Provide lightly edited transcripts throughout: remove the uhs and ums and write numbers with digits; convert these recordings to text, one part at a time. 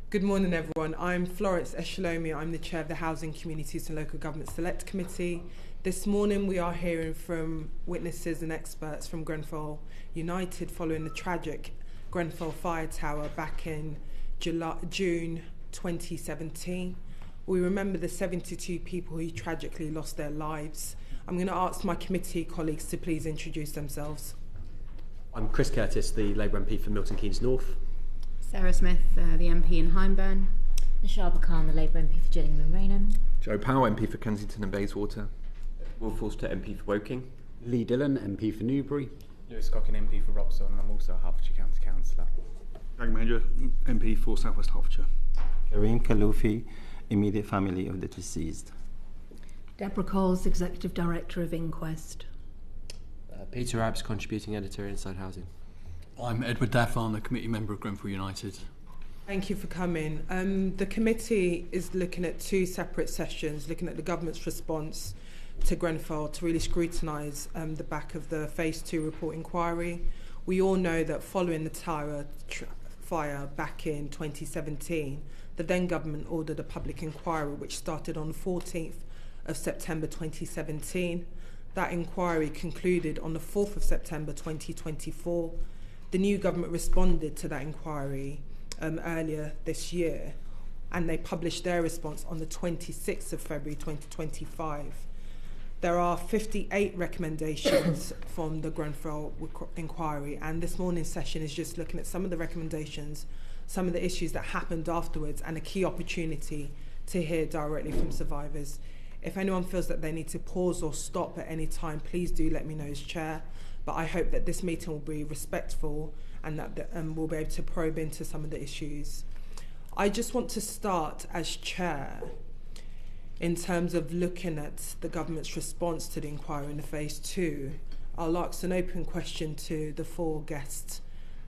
Good morning, everyone. I'm Florence Eshalomi. I'm the chair of the Housing, Communities and Local Government Select Committee. This morning we are hearing from witnesses and experts from Grenfell United following the tragic Grenfell fire tower back in June 2017. We remember the 72 people who tragically lost their lives. I'm going to ask my committee colleagues to please introduce themselves. I'm Chris Curtis, the Labour MP for Milton Keynes North. Sarah Smith, the MP in Hyndburn. Nishabah Khan, the Labour MP for Gillingham and Rainham. Joe Powell, MP for Kensington and Bayswater. Will Forster, MP for Woking. Lee Dillon, MP for Newbury. Lewis Cockin, MP for Wroxall, and I'm also a Hertfordshire County Councillor. Jack Major, MP for South West Hertfordshire. Karim, Khalloufi, immediate family of the deceased. Deborah Coles, Executive Director of INQUEST. Peter Abbs, Contributing Editor, Inside Housing. I'm Edward Daffarn, a committee member of Grenfell United. Thank you for coming. The committee is looking at two separate sessions, looking at the government's response to Grenfell to really scrutinise the back of the Phase 2 report inquiry. We all know that following the tower fire back in 2017, the then government ordered a public inquiry which started on the 14th of September 2017. That inquiry concluded on the 4th of September 2024. The new government responded to that inquiry earlier this year, and they published their response on the 26th of February 2025. There are 58 recommendations from the Grenfell inquiry, and this morning's session is just looking at some of the recommendations, some of the issues that happened afterwards, and a key opportunity to hear directly from survivors. If anyone feels that they need to pause or stop at any time, please do let me know as chair. But I hope that this meeting will be respectful and that we'll be able to probe into some of the issues. I just want to start as chair in terms of looking at the government's response to the inquiry in the Phase 2. I'll ask an open question to the four guests.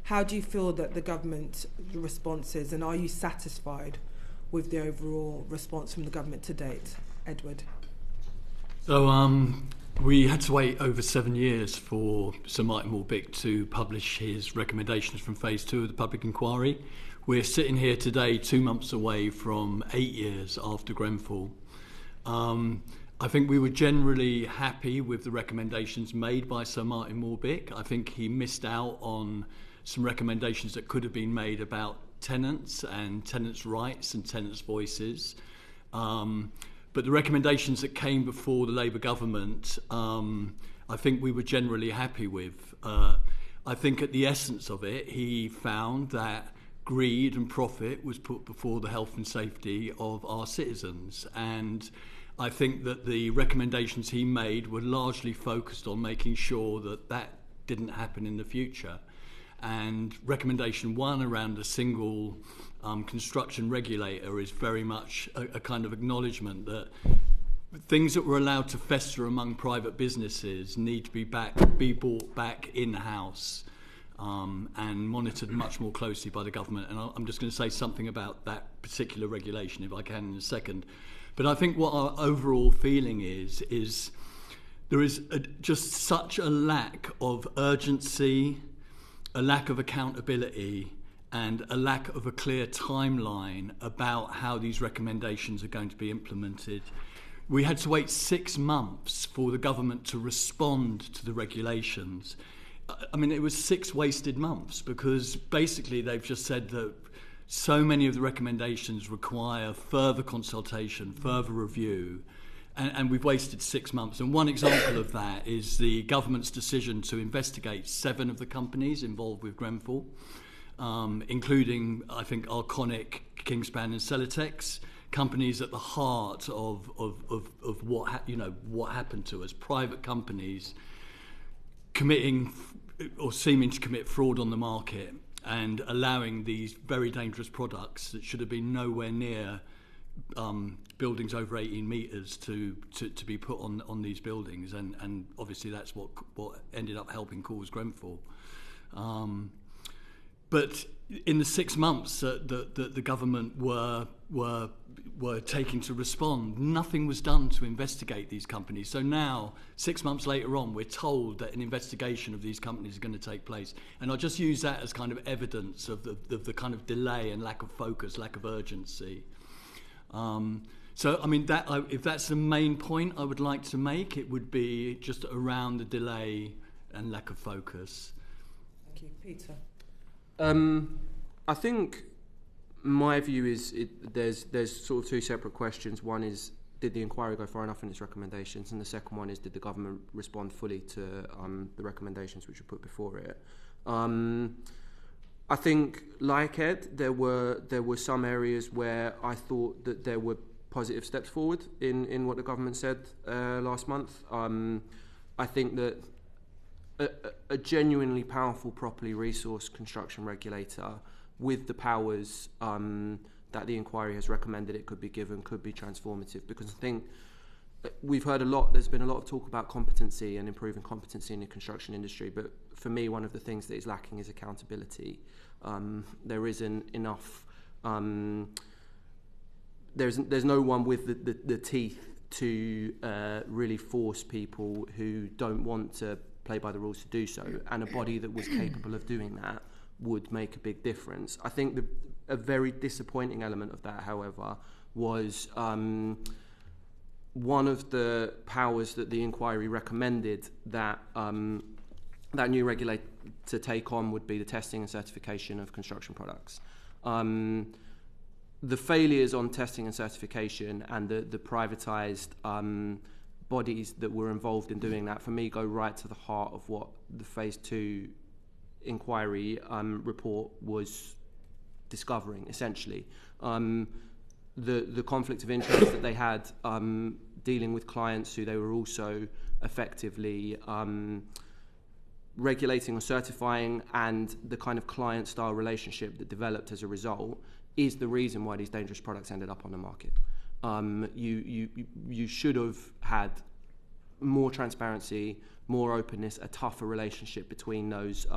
How do you feel that the government response is, and are you satisfied with the overall response from the government to date? Edward. So we had to wait over 7 years for Sir Martin Morbick to publish his recommendations from Phase 2 of the public inquiry. We're sitting here today 2 months away from 8 years after Grenfell. I think we were generally happy with the recommendations made by Sir Martin Morbick. I think he missed out on some recommendations that could have been made about tenants and tenants' rights and tenants' voices. But the recommendations that came before the Labour government, I think we were generally happy with. I think at the essence of it, he found that greed and profit was put before the health and safety of our citizens. And I think that the recommendations he made were largely focused on making sure that that didn't happen in the future. And recommendation 1 around a single construction regulator is very much a kind of acknowledgement that things that were allowed to fester among private businesses need to be brought back in-house and monitored much more closely by the government. And I'm just going to say something about that particular regulation if I can in a second. But I think what our overall feeling is there is just such a lack of urgency, a lack of accountability, and a lack of a clear timeline about how these recommendations are going to be implemented. We had to wait 6 months for the government to respond to the regulations. I mean, it was 6 wasted months because basically they've just said that so many of the recommendations require further consultation, further review, and we've wasted 6 months. And one example of that is the government's decision to investigate 7 of the companies involved with Grenfell, including, I think, Arconic, Kingspan and Celotex, companies at the heart of what happened to us, private companies committing or seeming to commit fraud on the market and allowing these very dangerous products that should have been nowhere near buildings over 18 metres to be put on these buildings, and obviously that's what ended up helping cause Grenfell. But in the 6 months that the government were taking to respond, nothing was done to investigate these companies. So now, 6 months later on, we're told that an investigation of these companies is going to take place. And I'll just use that as kind of evidence of the kind of delay and lack of focus, lack of urgency. So, I mean, if that's the main point I would like to make, it would be just around the delay and lack of focus. Thank you. Peter? I think my view is there's sort of two separate questions. One is, did the inquiry go far enough in its recommendations? And the second one is, did the government respond fully to the recommendations which were put before it? I think, like Ed, there were some areas where I thought that there were positive steps forward in what the government said last month. I think that a genuinely powerful, properly resourced construction regulator with the powers that the inquiry has recommended it could be given could be transformative, because I think we've heard there's been a lot of talk about competency and improving competency in the construction industry, but for me one of the things that is lacking is accountability. There isn't enough, there's no one with the teeth to really force people who don't want to play by the rules to do so, and a body that was capable of doing that would make a big difference. I think a very disappointing element of that, however, was one of the powers that the inquiry recommended that that new regulator to take on would be the testing and certification of construction products. The failures on testing and certification and the privatised bodies that were involved in doing that, for me, go right to the heart of what the Phase 2 inquiry report was discovering, essentially. The conflict of interest that they had dealing with clients who they were also effectively regulating or certifying, and the kind of client-style relationship that developed as a result is the reason why these dangerous products ended up on the market. You should have had more transparency, more openness, a tougher relationship between those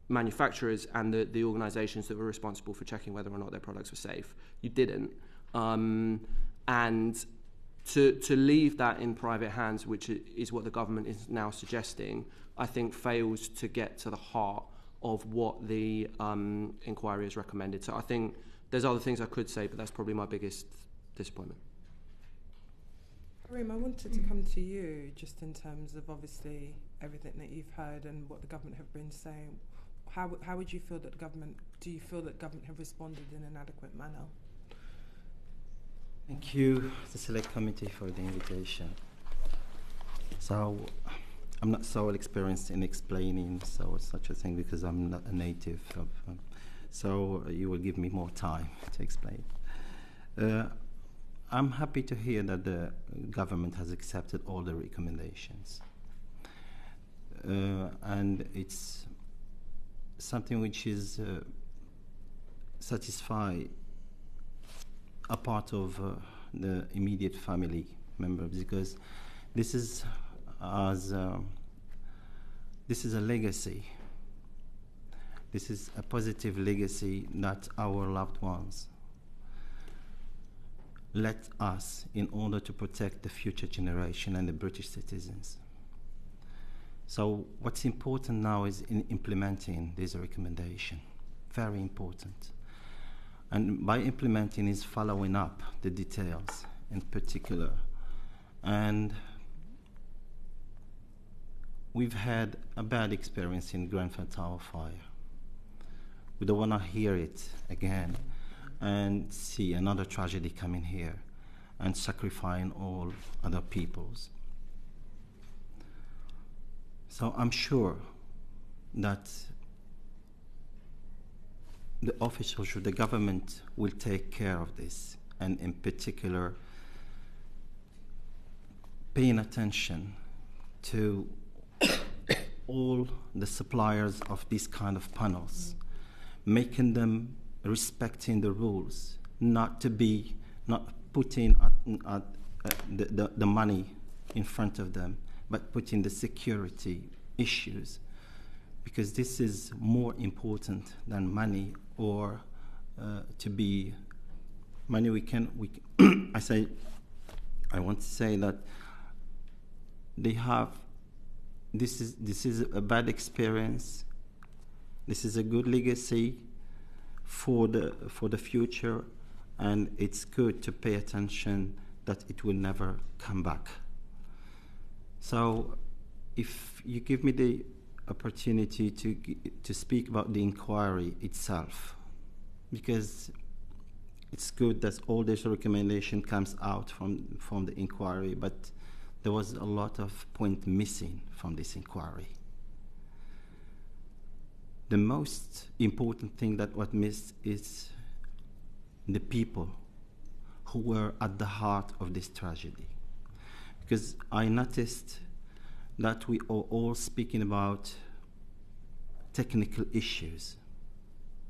manufacturers and the organisations that were responsible for checking whether or not their products were safe. You didn't. And to leave that in private hands, which is what the government is now suggesting, I think fails to get to the heart of what the inquiry has recommended. So I think there's other things I could say, but that's probably my biggest disappointment. Karim, I wanted to come to you just in terms of obviously everything that you've heard and what the government have been saying. How would you feel that do you feel that government have responded in an adequate manner? Thank you, the Select Committee, for the invitation. So, I'm not so experienced in explaining such a thing because I'm not a native of, so you will give me more time to explain. I'm happy to hear that the government has accepted all the recommendations. And it's something which is satisfy a part of the immediate family members, because this is a legacy. This is a positive legacy that our loved ones let us in order to protect the future generation and the British citizens. So what's important now is in implementing this recommendation. Very important. And by implementing is following up the details in particular. And we've had a bad experience in Grenfell Tower fire. We don't want to hear it again and see another tragedy coming here and sacrificing all other peoples. So I'm sure that the officials of the government will take care of this, and in particular paying attention to all the suppliers of these kind of panels, making them respecting the rules, not putting the money in front of them, but putting the security issues because this is more important than money or to be money. I want to say that they have. This is a bad experience. This is a good legacy for the future, and it's good to pay attention that it will never come back. So, if you give me the opportunity to speak about the inquiry itself, because it's good that all this recommendation comes out from the inquiry, but there was a lot of point missing from this inquiry. The most important thing that was missed is the people who were at the heart of this tragedy. Because I noticed that we are all speaking about technical issues,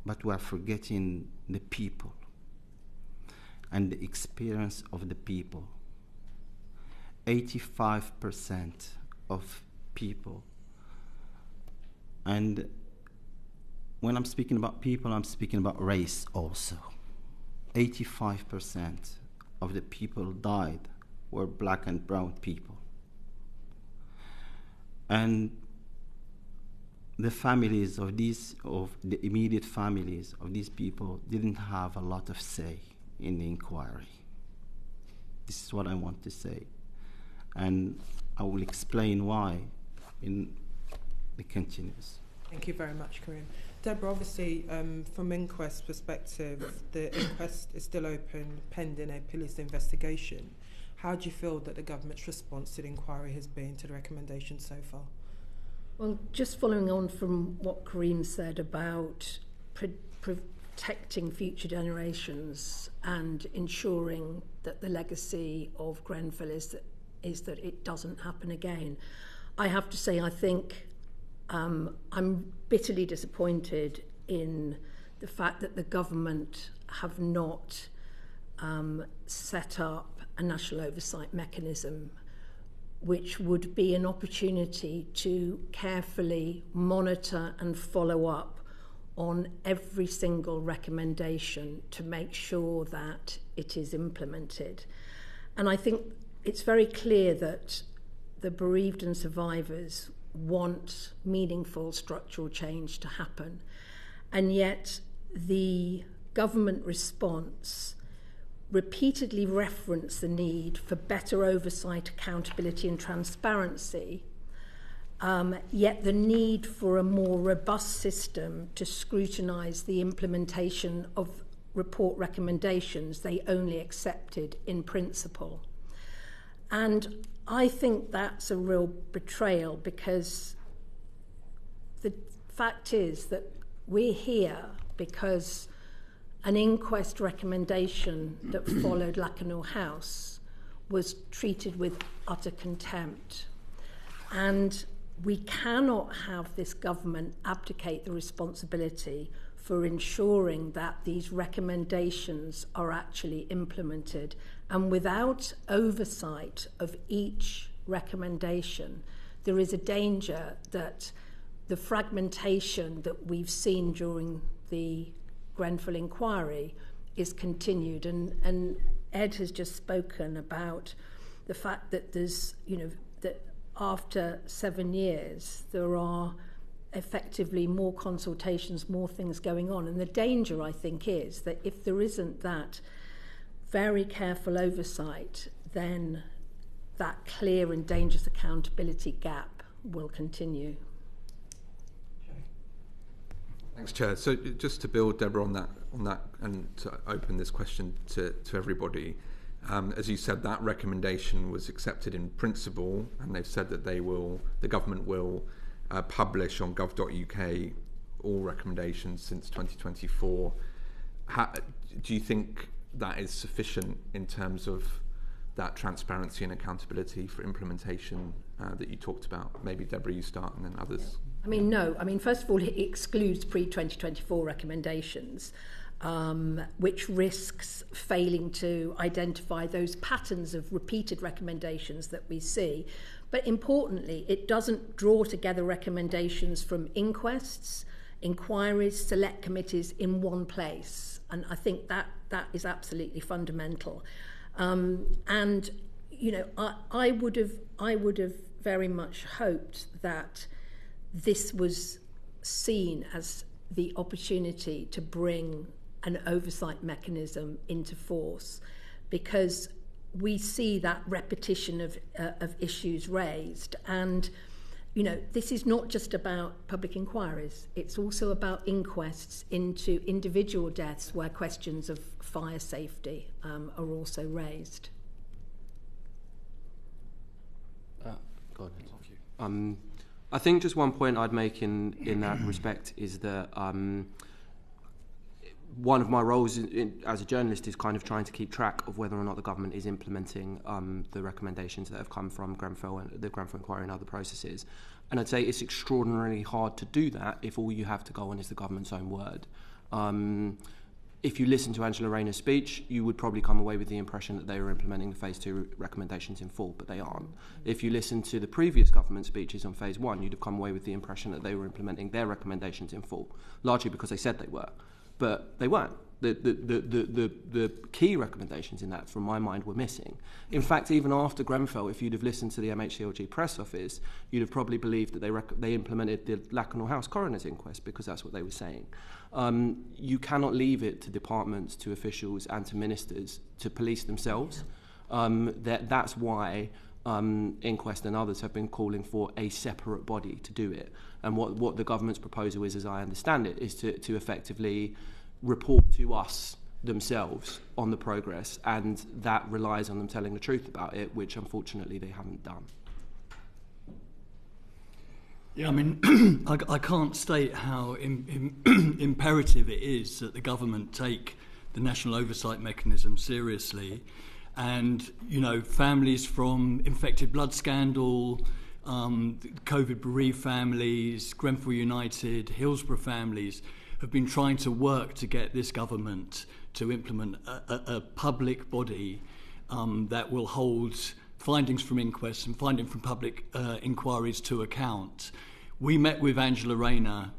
but we are forgetting the people and the experience of the people. 85% of people, and when I'm speaking about people, I'm speaking about race also. 85% of the people died were black and brown people. And the families of the immediate families of these people didn't have a lot of say in the inquiry. This is what I want to say. And I will explain why in the continuous. Thank you very much, Karim. Deborah, obviously, from INQUEST perspective, the inquest is still open, pending a police investigation. How do you feel that the government's response to the inquiry has been to the recommendations so far? Well, just following on from what Karim said about protecting future generations and ensuring that the legacy of Grenfell is that it doesn't happen again, I have to say I think I'm bitterly disappointed in the fact that the government have not set up a national oversight mechanism which would be an opportunity to carefully monitor and follow up on every single recommendation to make sure that it is implemented. And I think it's very clear that the bereaved and survivors want meaningful structural change to happen. And yet the government response repeatedly referenced the need for better oversight, accountability and transparency, yet the need for a more robust system to scrutinise the implementation of report recommendations they only accepted in principle. And I think that's a real betrayal, because the fact is that we're here because an inquest recommendation that followed Lakanau House was treated with utter contempt. And we cannot have this government abdicate the responsibility for ensuring that these recommendations are actually implemented. And without oversight of each recommendation, there is a danger that the fragmentation that we've seen during the Grenfell inquiry is continued. And Ed has just spoken about the fact that there's, that after 7 years, there are effectively more consultations, more things going on. And the danger, I think, is that if there isn't that very careful oversight, then that clear and dangerous accountability gap will continue. Thanks, Chair. So just to build, Deborah, on that, and to open this question to everybody, as you said, that recommendation was accepted in principle, and they've said that the government will publish on gov.uk all recommendations since 2024. Do you think that is sufficient in terms of that transparency and accountability for implementation that you talked about? Maybe Deborah, you start, and then others. No. First of all, it excludes pre-2024 recommendations, which risks failing to identify those patterns of repeated recommendations that we see. But importantly, it doesn't draw together recommendations from inquests, inquiries, select committees in one place. And I think that is absolutely fundamental. And, you know, I would have very much hoped that this was seen as the opportunity to bring an oversight mechanism into force, because we see that repetition of issues raised. And, you know, this is not just about public inquiries, it's also about inquests into individual deaths where questions of fire safety are also raised. I think just one point I'd make in that respect is that one of my roles as a journalist is kind of trying to keep track of whether or not the government is implementing the recommendations that have come from Grenfell and the Grenfell inquiry and other processes. And I'd say it's extraordinarily hard to do that if all you have to go on is the government's own word. If you listen to Angela Rayner's speech, you would probably come away with the impression that they were implementing the Phase 2 recommendations in full, but they aren't. If you listen to the previous government speeches on Phase 1, you'd have come away with the impression that they were implementing their recommendations in full, largely because they said they were, but they weren't. The key recommendations in that, from my mind, were missing. In fact, even after Grenfell, if you'd have listened to the MHCLG press office, you'd have probably believed that they implemented the Lakanal House coroner's inquest, because that's what they were saying. You cannot leave it to departments, to officials and to ministers to police themselves. That's why INQUEST and others have been calling for a separate body to do it. And what the government's proposal is, as I understand it, is to effectively report to us themselves on the progress, and that relies on them telling the truth about it, which unfortunately they haven't done. Yeah, I mean, I can't state how imperative it is that the government take the national oversight mechanism seriously. And, you know, families from infected blood scandal, COVID bereaved families, Grenfell United, Hillsborough families have been trying to work to get this government to implement a public body that will hold findings from inquests and findings from public inquiries to account. We met with Angela Rayner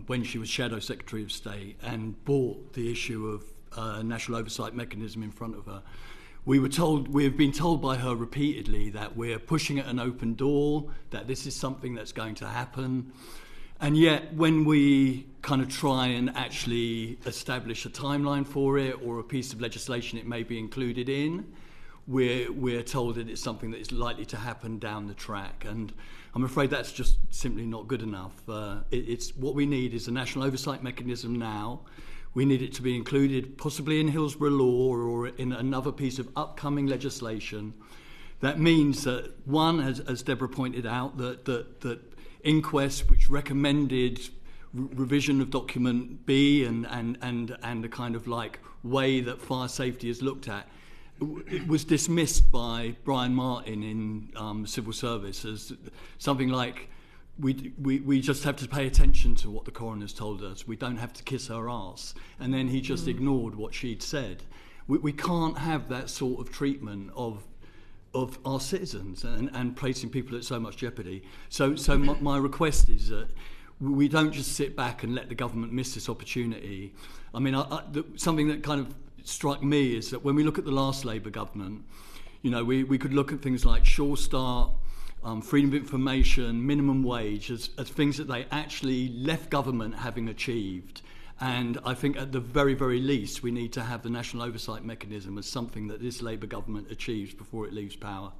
when she was Shadow Secretary of State and brought the issue of national oversight mechanism in front of her. We have been told by her repeatedly that we're pushing at an open door, that this is something that's going to happen. And yet, when we kind of try and actually establish a timeline for it or a piece of legislation it may be included in, we're told that it's something that is likely to happen down the track. And I'm afraid that's just simply not good enough. It's what we need is a national oversight mechanism now. We need it to be included possibly in Hillsborough law or in another piece of upcoming legislation. That means that, one, as Deborah pointed out, that INQUEST, which recommended revision of document B and the kind of like way that fire safety is looked at, it was dismissed by Brian Martin in civil service as something like, we just have to pay attention to what the coroner's told us. We don't have to kiss her arse. And then he just ignored what she'd said. We can't have that sort of treatment of our citizens and placing people at so much jeopardy. So my request is that we don't just sit back and let the government miss this opportunity. I mean, something that kind of struck me is that when we look at the last Labour government, you know, we could look at things like Sure Start, freedom of information, minimum wage as things that they actually left government having achieved. And I think at the very, very least, we need to have the national oversight mechanism as something that this Labour government achieves before it leaves power.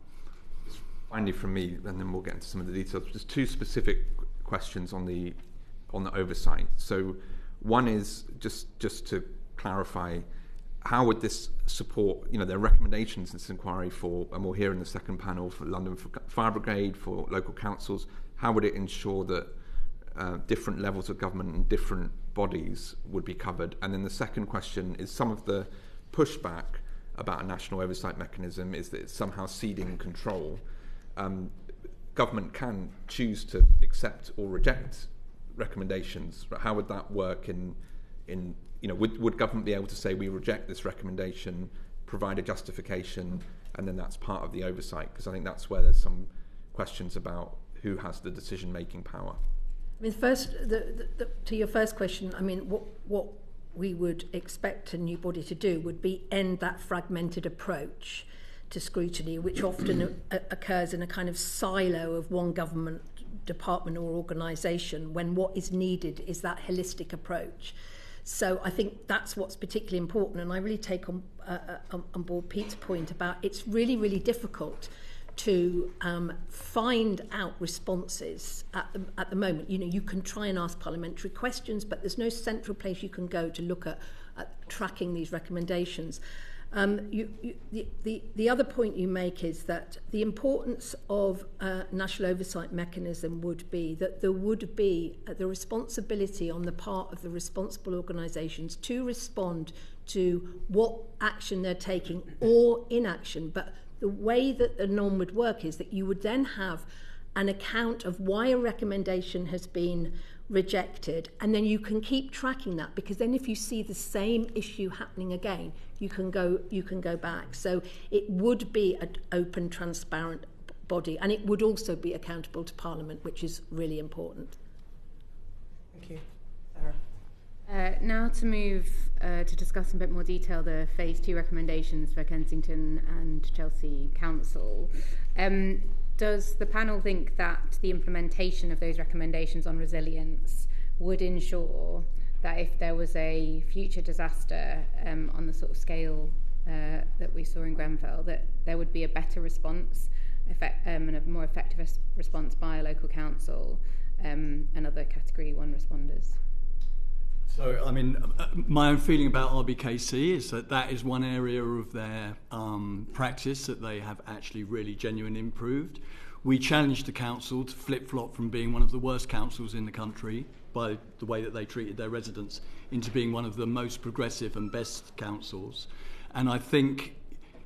Finally from me, and then we'll get into some of the details, just two specific questions on the oversight. So one is just to clarify, how would this support, you know, their recommendations in this inquiry for, and we'll hear in the second panel, for London Fire Brigade, for local councils, how would it ensure that different levels of government and different bodies would be covered? And then the second question is, some of the pushback about a national oversight mechanism is that it's somehow ceding control. Government can choose to accept or reject recommendations. How would that work in you know, would government be able to say, we reject this recommendation, provide a justification, and then that's part of the oversight? Because I think that's where there's some questions about who has the decision-making power. I mean, first, to your first question, I mean, what we would expect a new body to do would be end that fragmented approach to scrutiny, which often occurs in a kind of silo of one government department or organisation, when what is needed is that holistic approach. So I think that's what's particularly important, and I really take on board Pete's point about it's really, really difficult to find out responses at the moment. You know, you can try and ask parliamentary questions, but there's no central place you can go to look at tracking these recommendations. The other point you make is that the importance of a national oversight mechanism would be that there would be the responsibility on the part of the responsible organisations to respond to what action they're taking or inaction. But the way that the norm would work is that you would then have an account of why a recommendation has been rejected, and then you can keep tracking that, because then if you see the same issue happening again, you can go back. So it would be an open, transparent body, and it would also be accountable to Parliament, which is really important. Thank you. Sarah. Now to move to discuss in a bit more detail the Phase 2 recommendations for Kensington and Chelsea Council. Does the panel think that the implementation of those recommendations on resilience would ensure that if there was a future disaster on the sort of scale that we saw in Grenfell, that there would be a better response and a more effective response by a local council and other Category 1 responders? So, I mean, my own feeling about RBKC is that that is one area of their practice that they have actually really genuinely improved. We challenged the council to flip-flop from being one of the worst councils in the country by the way that they treated their residents into being one of the most progressive and best councils. And I think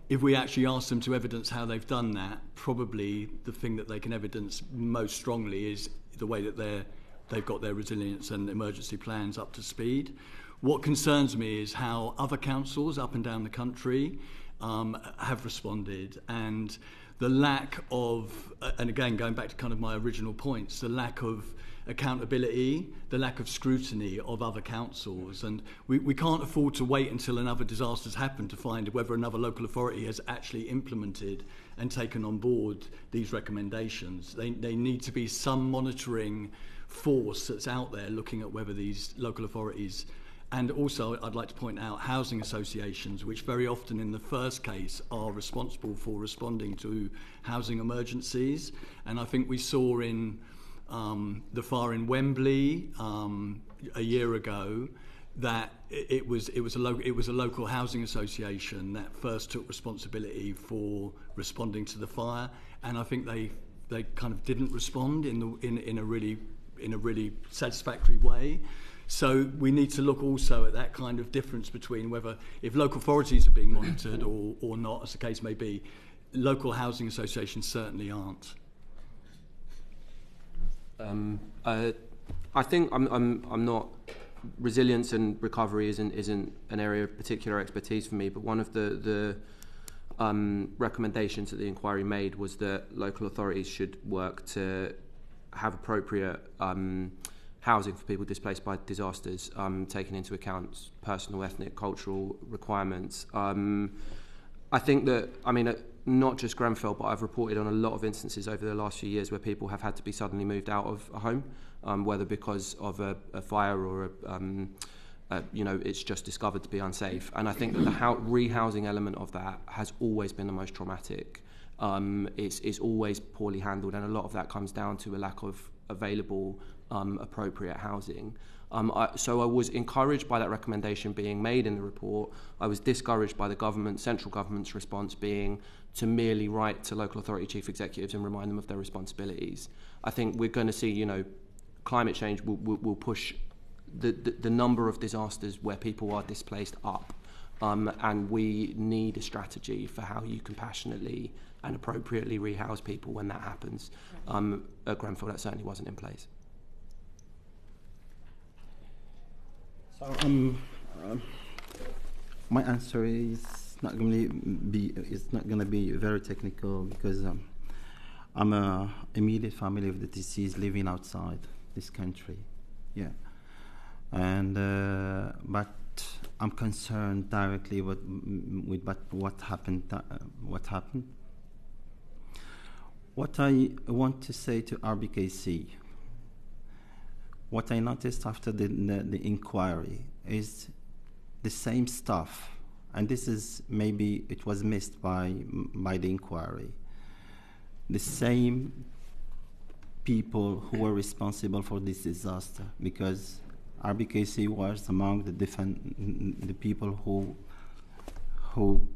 if we actually ask them to evidence how they've done that, probably the thing that they can evidence most strongly is the way that they've got their resilience and emergency plans up to speed. What concerns me is how other councils up and down the country have responded, and the lack of, and again going back to kind of my original points, the lack of accountability, the lack of scrutiny of other councils. And we can't afford to wait until another disaster's happened to find whether another local authority has actually implemented and taken on board these recommendations. They need to be some monitoring force that's out there looking at whether these local authorities, and also I'd like to point out housing associations, which very often in the first case are responsible for responding to housing emergencies. And I think we saw in Daffarn in Wembley a year ago that it was a local housing association that first took responsibility for responding to the fire, and I think they kind of didn't respond in a really satisfactory way. So we need to look also at that kind of difference between whether, if local authorities are being monitored or not, as the case may be, local housing associations certainly aren't. I think I'm not. Resilience and recovery isn't an area of particular expertise for me, but one of the recommendations that the inquiry made was that local authorities should work to have appropriate housing for people displaced by disasters, taking into account personal, ethnic, cultural requirements. I think that, not just Grenfell, but I've reported on a lot of instances over the last few years where people have had to be suddenly moved out of a home, whether because of a fire or it's just discovered to be unsafe. And I think that the rehousing element of that has always been the most traumatic. It's always poorly handled, and a lot of that comes down to a lack of available appropriate housing. So I was encouraged by that recommendation being made in the report. I was discouraged by the central government's response being to merely write to local authority chief executives and remind them of their responsibilities. I think we're going to see, climate change will push the number of disasters where people are displaced up, and we need a strategy for how you compassionately and appropriately rehouse people when that happens. At Grenfell, that certainly wasn't in place. So my answer is not going to be very technical, because I'm a immediate family of the deceased living outside this country, yeah. And but I'm concerned directly with what happened. What I want to say to RBKC, what I noticed after the inquiry is the same stuff, and this is maybe it was missed by the inquiry. The same people who were responsible for this disaster, because RBKC was among the people who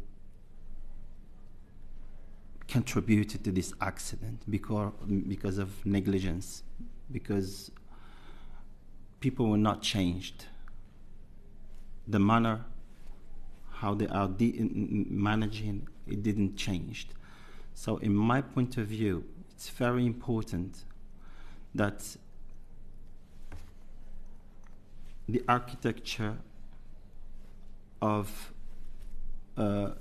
contributed to this accident because of negligence, because people were not changed. The manner how they are managing it didn't change. So in my point of view, it's very important that the architecture of the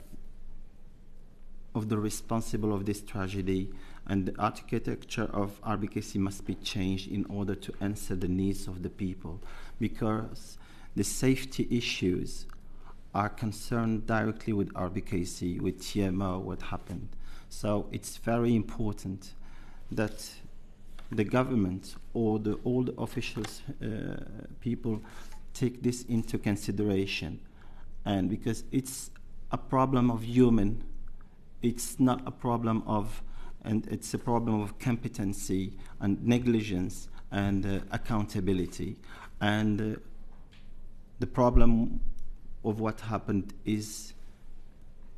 responsible of this tragedy and the architecture of RBKC must be changed in order to answer the needs of the people, because the safety issues are concerned directly with RBKC, with TMO, what happened. So it's very important that the government or all the officials, people take this into consideration. And because it's a problem of human, it's not a problem of, and it's a problem of competency and negligence and accountability. And the problem of what happened is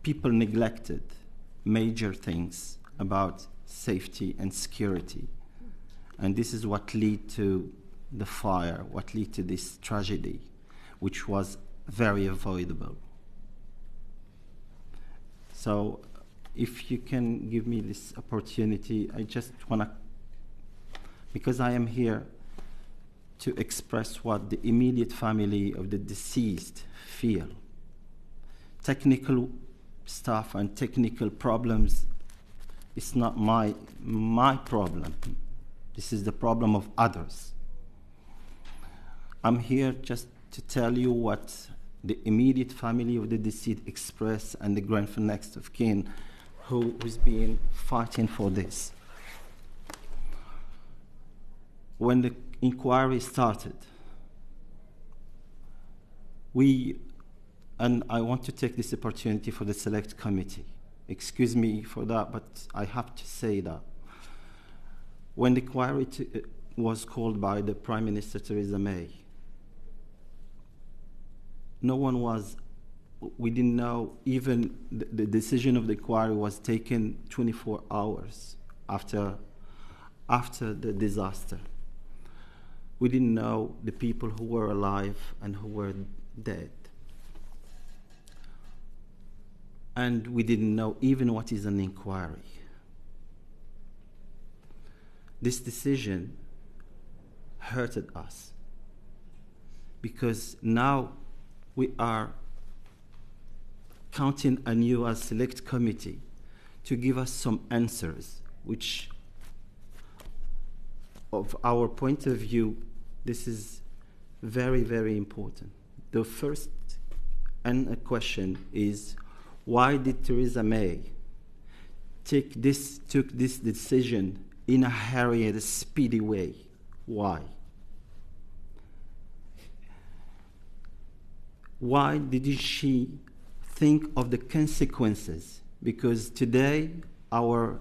people neglected major things about safety and security. And this is what led to the fire, what led to this tragedy, which was very avoidable. So if you can give me this opportunity, I just want to, because I am here to express what the immediate family of the deceased feel. Technical stuff and technical problems, it's not my problem. This is the problem of others. I'm here just to tell you what the immediate family of the deceased express and the Grenfell next of kin who's been fighting for this. When the inquiry started, and I want to take this opportunity for the select committee. Excuse me for that, but I have to say that. When the inquiry was called by the Prime Minister Theresa May, we didn't know, even the decision of the inquiry was taken 24 hours after the disaster. We didn't know the people who were alive and who were dead. And we didn't know even what is an inquiry. This decision hurted us because now we are counting on you as select committee to give us some answers, which of our point of view, this is very, very important. The first question is, why did Theresa May took this decision in a hurry and a speedy way? Why? Why did she think of the consequences? Because today our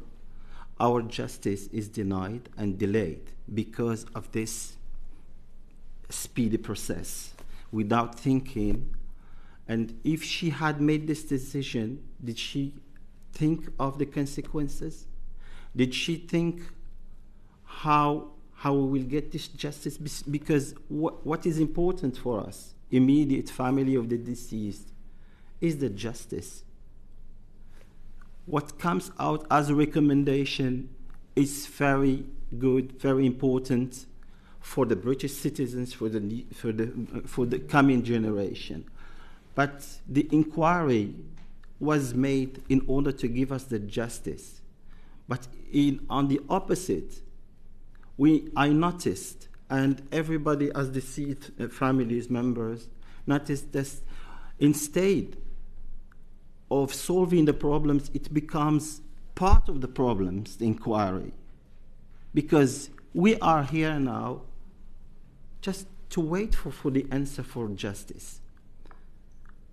justice is denied and delayed because of this speedy process without thinking. And if she had made this decision, did she think of the consequences? Did she think how we will get this justice? Because what is important for us, immediate family of the deceased, is the justice. What comes out as a recommendation is very good, very important for the British citizens, for the coming generation. But the inquiry was made in order to give us the justice. But on the opposite, I noticed, and everybody as deceased families members noticed this, instead of solving the problems, it becomes part of the problems, the inquiry. Because we are here now just to wait for the answer for justice.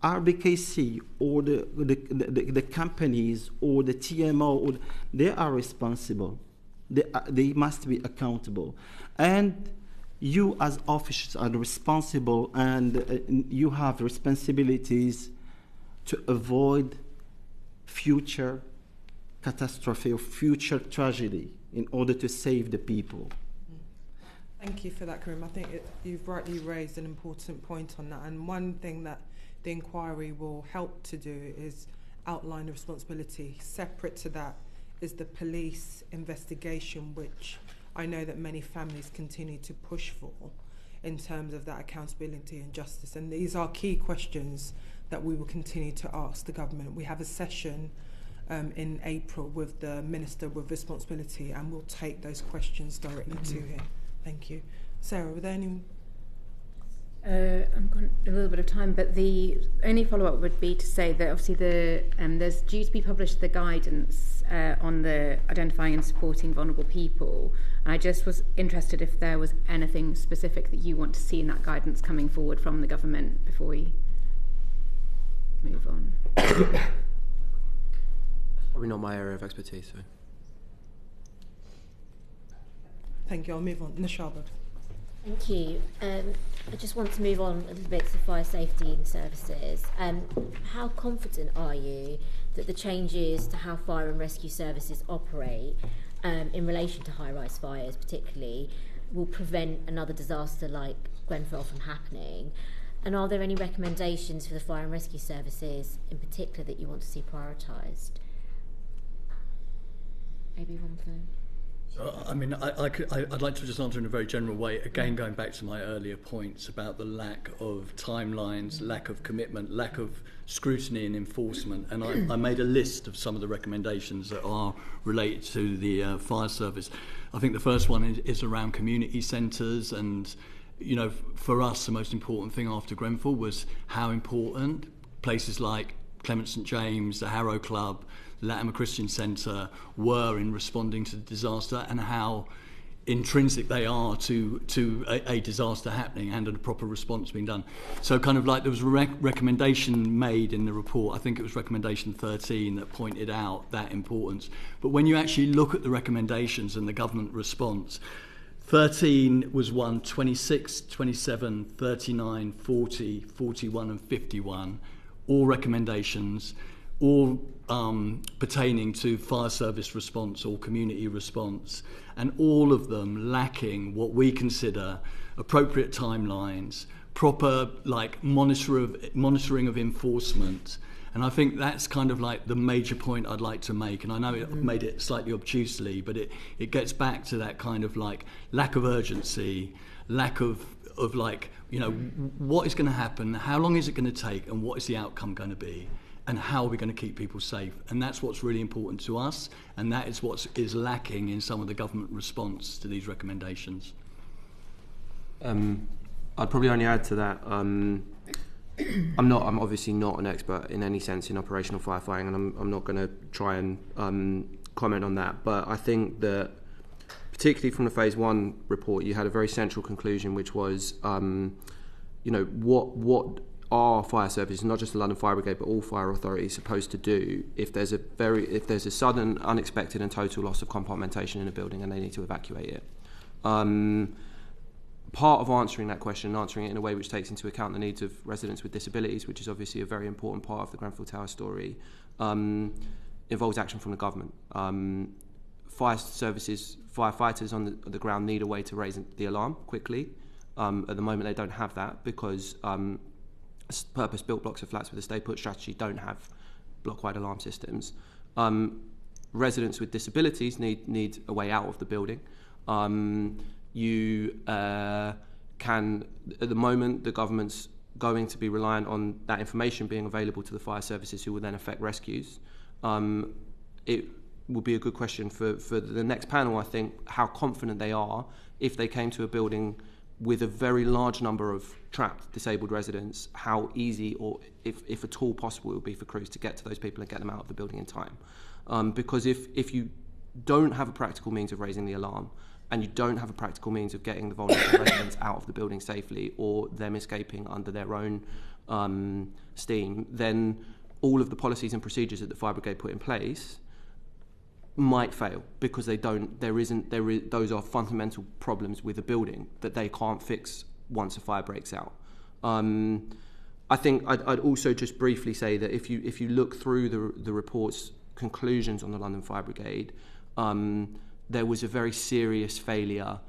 RBKC or the companies or the TMO, they are responsible. They must be accountable. And you as officials are responsible, and you have responsibilities to avoid future catastrophe or future tragedy in order to save the people. Thank you for that, Karim. I think you've rightly raised an important point on that. And one thing that the inquiry will help to do is outline the responsibility. Separate to that is the police investigation, which I know that many families continue to push for in terms of that accountability and justice. And these are key questions that we will continue to ask the government. We have a session in April with the Minister with Responsibility, and we'll take those questions directly to him. Thank you. Sarah, were there any... I've got a little bit of time, but the only follow-up would be to say that obviously there's due to be published the guidance on the identifying and supporting vulnerable people. And I just was interested if there was anything specific that you want to see in that guidance coming forward from the government before we move on. Probably not my area of expertise. So. Thank you. I'll move on. Nishabad. Thank you. I just want to move on a little bit to fire safety and services. How confident are you that the changes to how fire and rescue services operate in relation to high-rise fires particularly will prevent another disaster like Grenfell from happening? And are there any recommendations for the fire and rescue services in particular that you want to see prioritised? Maybe one for... I mean, I'd like to just answer in a very general way, again going back to my earlier points about the lack of timelines, lack of commitment, lack of scrutiny and enforcement. And I made a list of some of the recommendations that are related to the fire service. I think the first one is around community centres, and, you know, for us the most important thing after Grenfell was how important places like Clement St James, the Harrow Club, Latimer Christian Centre were in responding to the disaster, and how intrinsic they are to a disaster happening and a proper response being done. So kind of like there was a recommendation made in the report, I think it was recommendation 13, that pointed out that importance. But when you actually look at the recommendations and the government response, 13 was 1, 26, 27, 39, 40, 41 and 51, all recommendations, all pertaining to fire service response or community response, and all of them lacking what we consider appropriate timelines, proper like monitoring of enforcement. And I think that's kind of like the major point I'd like to make. And I know I've made it slightly obtusely, but it gets back to that kind of like lack of urgency, lack of like, you know, what is going to happen, how long is it going to take, and what is the outcome going to be? And how are we going to keep people safe? And that's what's really important to us, and that is what is lacking in some of the government response to these recommendations. I'd probably only add to that. I'm obviously not an expert in any sense in operational firefighting, and I'm not going to try and comment on that. But I think that, particularly from the Phase 1 report, you had a very central conclusion, which was, you know, what are fire services, not just the London Fire Brigade, but all fire authorities, supposed to do if there's a sudden, unexpected, and total loss of compartmentation in a building and they need to evacuate it. Part of answering that question, answering it in a way which takes into account the needs of residents with disabilities, which is obviously a very important part of the Grenfell Tower story, involves action from the government. Fire services, firefighters on the ground need a way to raise the alarm quickly. At the moment, they don't have that because purpose-built blocks of flats with a stay-put strategy don't have block-wide alarm systems. Residents with disabilities need a way out of the building. You can, at the moment, the government's going to be reliant on that information being available to the fire services, who will then effect rescues. would be a good question for the next panel, I think, how confident they are if they came to a building with a very large number of trapped disabled residents, how easy or if at all possible it would be for crews to get to those people and get them out of the building in time. Because if you don't have a practical means of raising the alarm and you don't have a practical means of getting the vulnerable residents out of the building safely or them escaping under their own steam, then all of the policies and procedures that the fire brigade put in place might fail because those are fundamental problems with a building that they can't fix once a fire breaks out. I think I'd also just briefly say that if you look through the report's conclusions on the London Fire Brigade, there was a very serious failure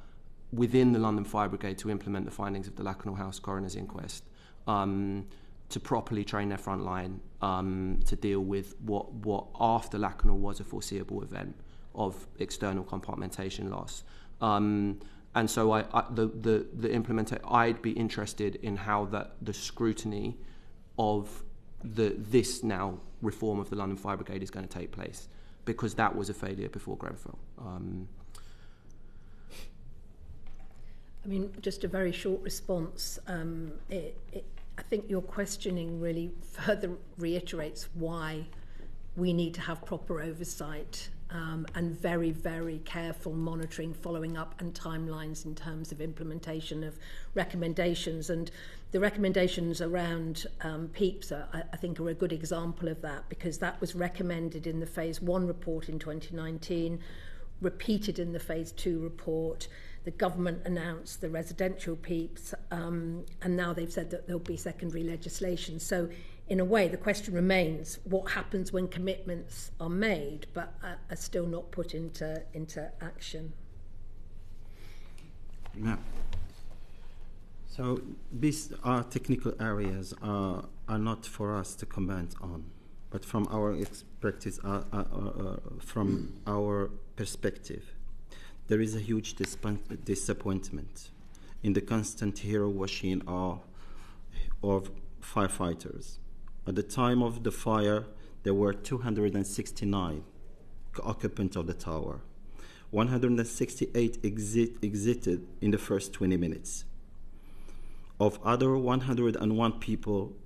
within the London Fire Brigade to implement the findings of the Lakanal House Coroner's Inquest, to properly train their front line, to deal with what after Lakanal was a foreseeable event of external compartmentation loss. And so I'd be interested in how the scrutiny of this now reform of the London Fire Brigade is going to take place, because that was a failure before Grenfell. I mean, just a very short response. I think your questioning really further reiterates why we need to have proper oversight and very, very careful monitoring, following up and timelines in terms of implementation of recommendations. And the recommendations around PEEPs, I think, are a good example of that, because that was recommended in the Phase 1 report in 2019, repeated in the Phase 2 report. The government announced the residential PEEPs, and now they've said that there'll be secondary legislation. So in a way, the question remains, what happens when commitments are made but are still not put into action? Yeah. So these are technical areas are not for us to comment on, but from our expertise, from our perspective, there is a huge disappointment in the constant hero washing of firefighters. At the time of the fire, there were 269 occupants of the tower. 168 exited in the first 20 minutes. Of other 101 people,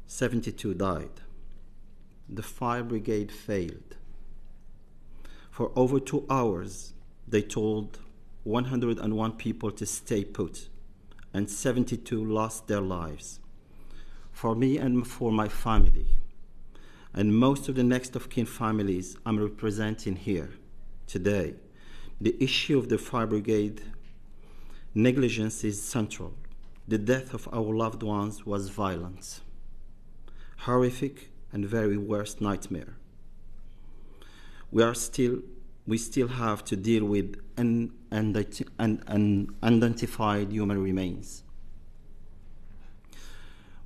72 died. The fire brigade failed. For over 2 hours, they told 101 people to stay put, and 72 lost their lives. For me and for my family, and most of the next of kin families I'm representing here today, the issue of the fire brigade negligence is central. The death of our loved ones was violent, horrific, and very worst nightmare. We still have to deal with unidentified human remains.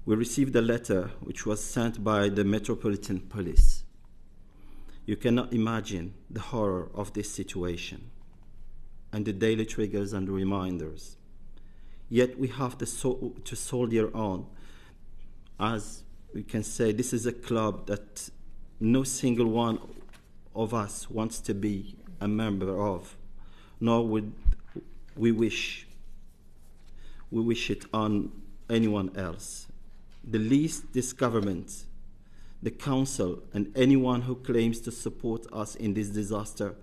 We received a letter which was sent by the Metropolitan Police. You cannot imagine the horror of this situation and the daily triggers and reminders. Yet we have to soldier on. As we can say, this is a club that no single one of us wants to be a member of, nor would we wish it on anyone else. The least this government, the council, and anyone who claims to support us in this disaster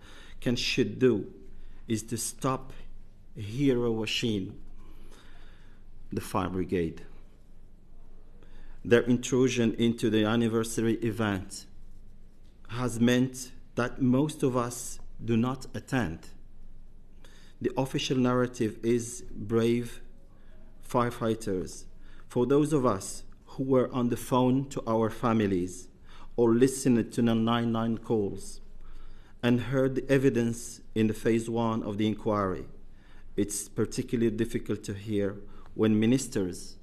should do is to stop hero washing the fire brigade. Their intrusion into the anniversary event has meant that most of us do not attend. The official narrative is brave firefighters. For those of us who were on the phone to our families or listened to the 999 calls and heard the evidence in the Phase 1 of the inquiry, it's particularly difficult to hear when ministers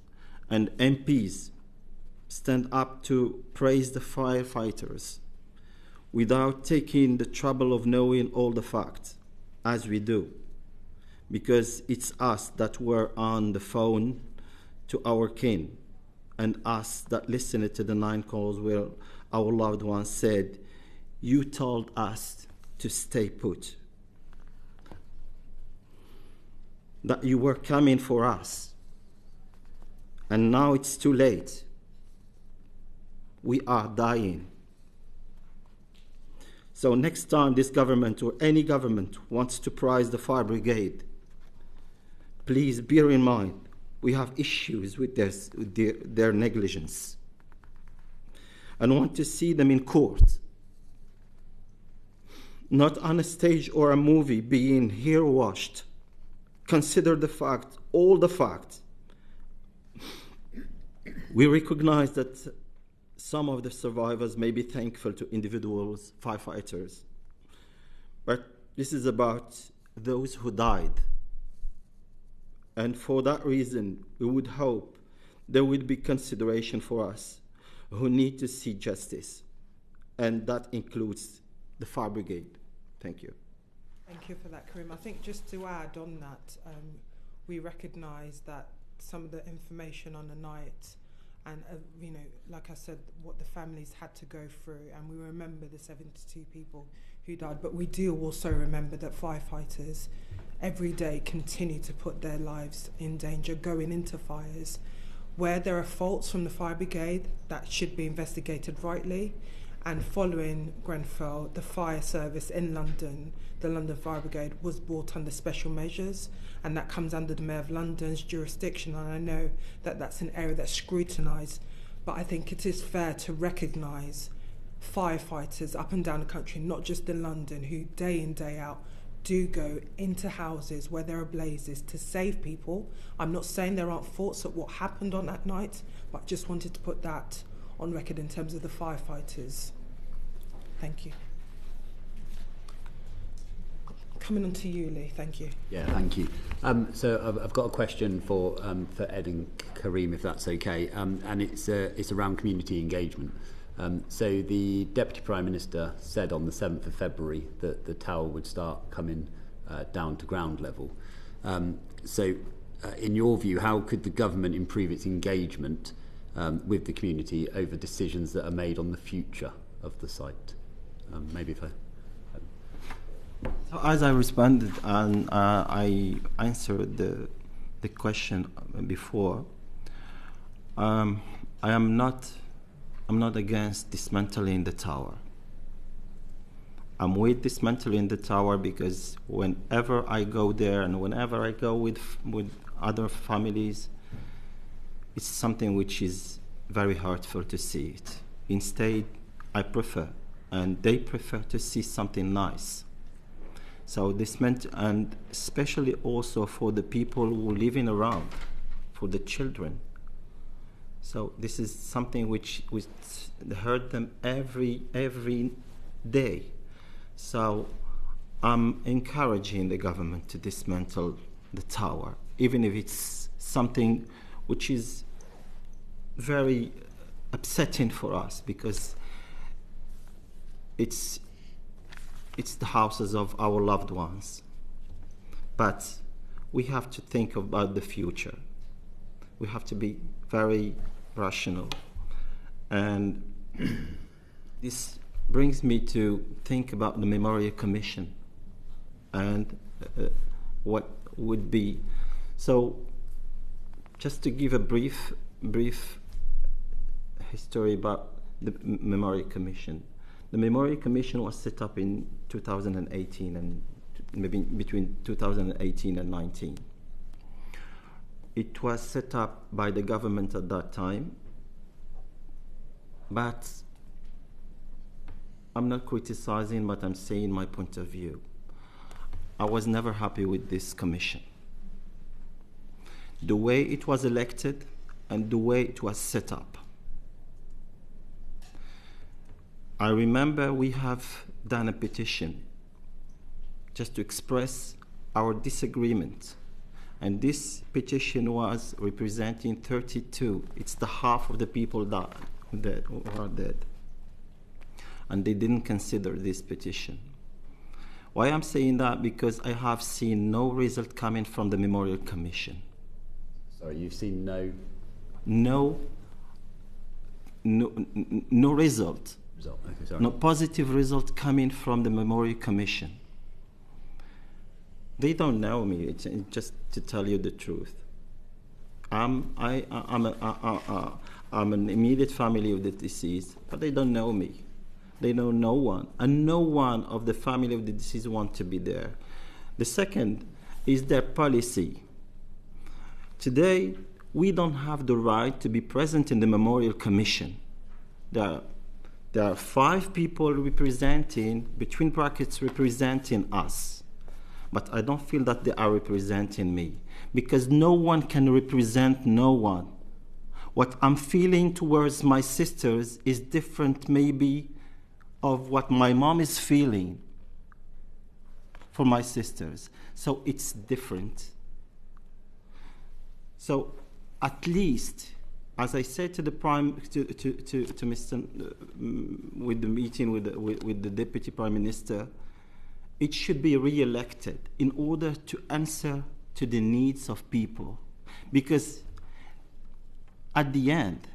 and MPs stand up to praise the firefighters without taking the trouble of knowing all the facts, as we do, because it's us that were on the phone to our kin and us that listened to the 9 calls where our loved ones said, you told us to stay put, that you were coming for us, and now it's too late. We are dying. So next time this government or any government wants to prize the fire brigade, please bear in mind we have issues with their negligence, and want to see them in court, not on a stage or a movie being here washed. Consider the fact, all the facts. We recognize that some of the survivors may be thankful to individuals, firefighters, but this is about those who died. And for that reason, we would hope there would be consideration for us who need to see justice, and that includes the fire brigade. Thank you. Thank you for that, Karim. I think just to add on that, we recognise that some of the information on the night and, like I said, what the families had to go through, and we remember the 72 people who died, but we do also remember that firefighters every day continue to put their lives in danger going into fires. Where there are faults from the fire brigade, that should be investigated rightly. And following Grenfell, the fire service in London, the London Fire Brigade, was brought under special measures, and that comes under the Mayor of London's jurisdiction, and I know that that's an area that's scrutinised, but I think it is fair to recognise firefighters up and down the country, not just in London, who day in, day out do go into houses where there are blazes to save people. I'm not saying there aren't faults at what happened on that night, but I just wanted to put that on record in terms of the firefighters. Thank you. Coming on to you, Lee. Thank you. Yeah, thank you. So I've got a question for Ed and Karim, if that's okay, and it's around community engagement. So the Deputy Prime Minister said on the 7th of February that the tower would start coming down to ground level. In your view, how could the government improve its engagement with the community over decisions that are made on the future of the site? Maybe if I... So as I responded and I answered the question before, I'm not against dismantling the tower. I'm with dismantling the tower because whenever I go there and whenever I go with other families, it's something which is very hurtful to see it. Instead, I prefer, and they prefer, to see something nice. So this meant, and especially also for the people who living around, for the children. So this is something which hurt them every day. So I'm encouraging the government to dismantle the tower, even if it's something which is very upsetting for us, because it's the houses of our loved ones. But we have to think about the future. We have to be very rational. And this brings me to think about the Memorial Commission and what would be. So just to give a brief history about the Memorial Commission. The Memorial Commission was set up in 2018 and maybe between 2018 and 19. It was set up by the government at that time, but I'm not criticizing, but I'm saying my point of view. I was never happy with this commission. The way it was elected and the way it was set up. I remember we have done a petition just to express our disagreement. And this petition was representing 32. It's the half of the people that are dead. And they didn't consider this petition. Why I'm saying that? Because I have seen no result coming from the Memorial Commission. Sorry, you've seen no result. result. Okay, sorry. No positive result coming from the Memorial Commission. They don't know me. It's just to tell you the truth. I'm an immediate family of the deceased, but they don't know me. They know no one, and no one of the family of the deceased want to be there. The second is their policy. Today, we don't have the right to be present in the Memorial Commission. There are 5 people representing, between brackets, representing us. But I don't feel that they are representing me, because no one can represent no one. What I'm feeling towards my sisters is different maybe of what my mom is feeling for my sisters. So it's different. So at least, as I said to the to Mr. With the meeting with the Deputy Prime Minister, it should be re-elected in order to answer to the needs of people. Because at the end,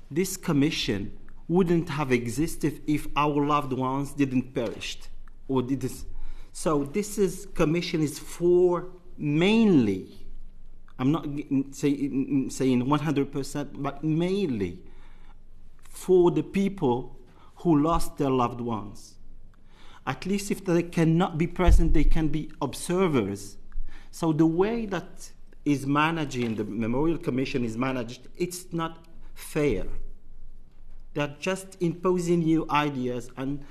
this commission wouldn't have existed if our loved ones didn't perish or did this. So this commission is for mainly, I'm not saying 100%, but mainly for the people who lost their loved ones. At least if they cannot be present, they can be observers. So the way that is managing, the Memorial Commission is managed, it's not fair. They're just imposing new ideas, and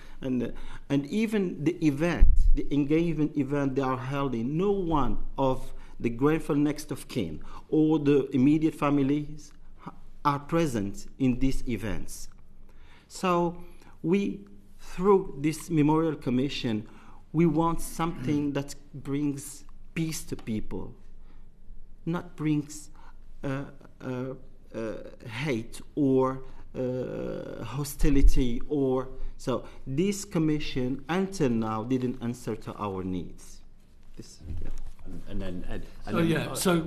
even the event, the engagement event they are holding, no one of the Grenfell next of kin or the immediate families are present in these events. So we, through this Memorial Commission, we want something that brings peace to people, not brings hate or hostility, or so this commission until now didn't answer to our needs. And then Ed,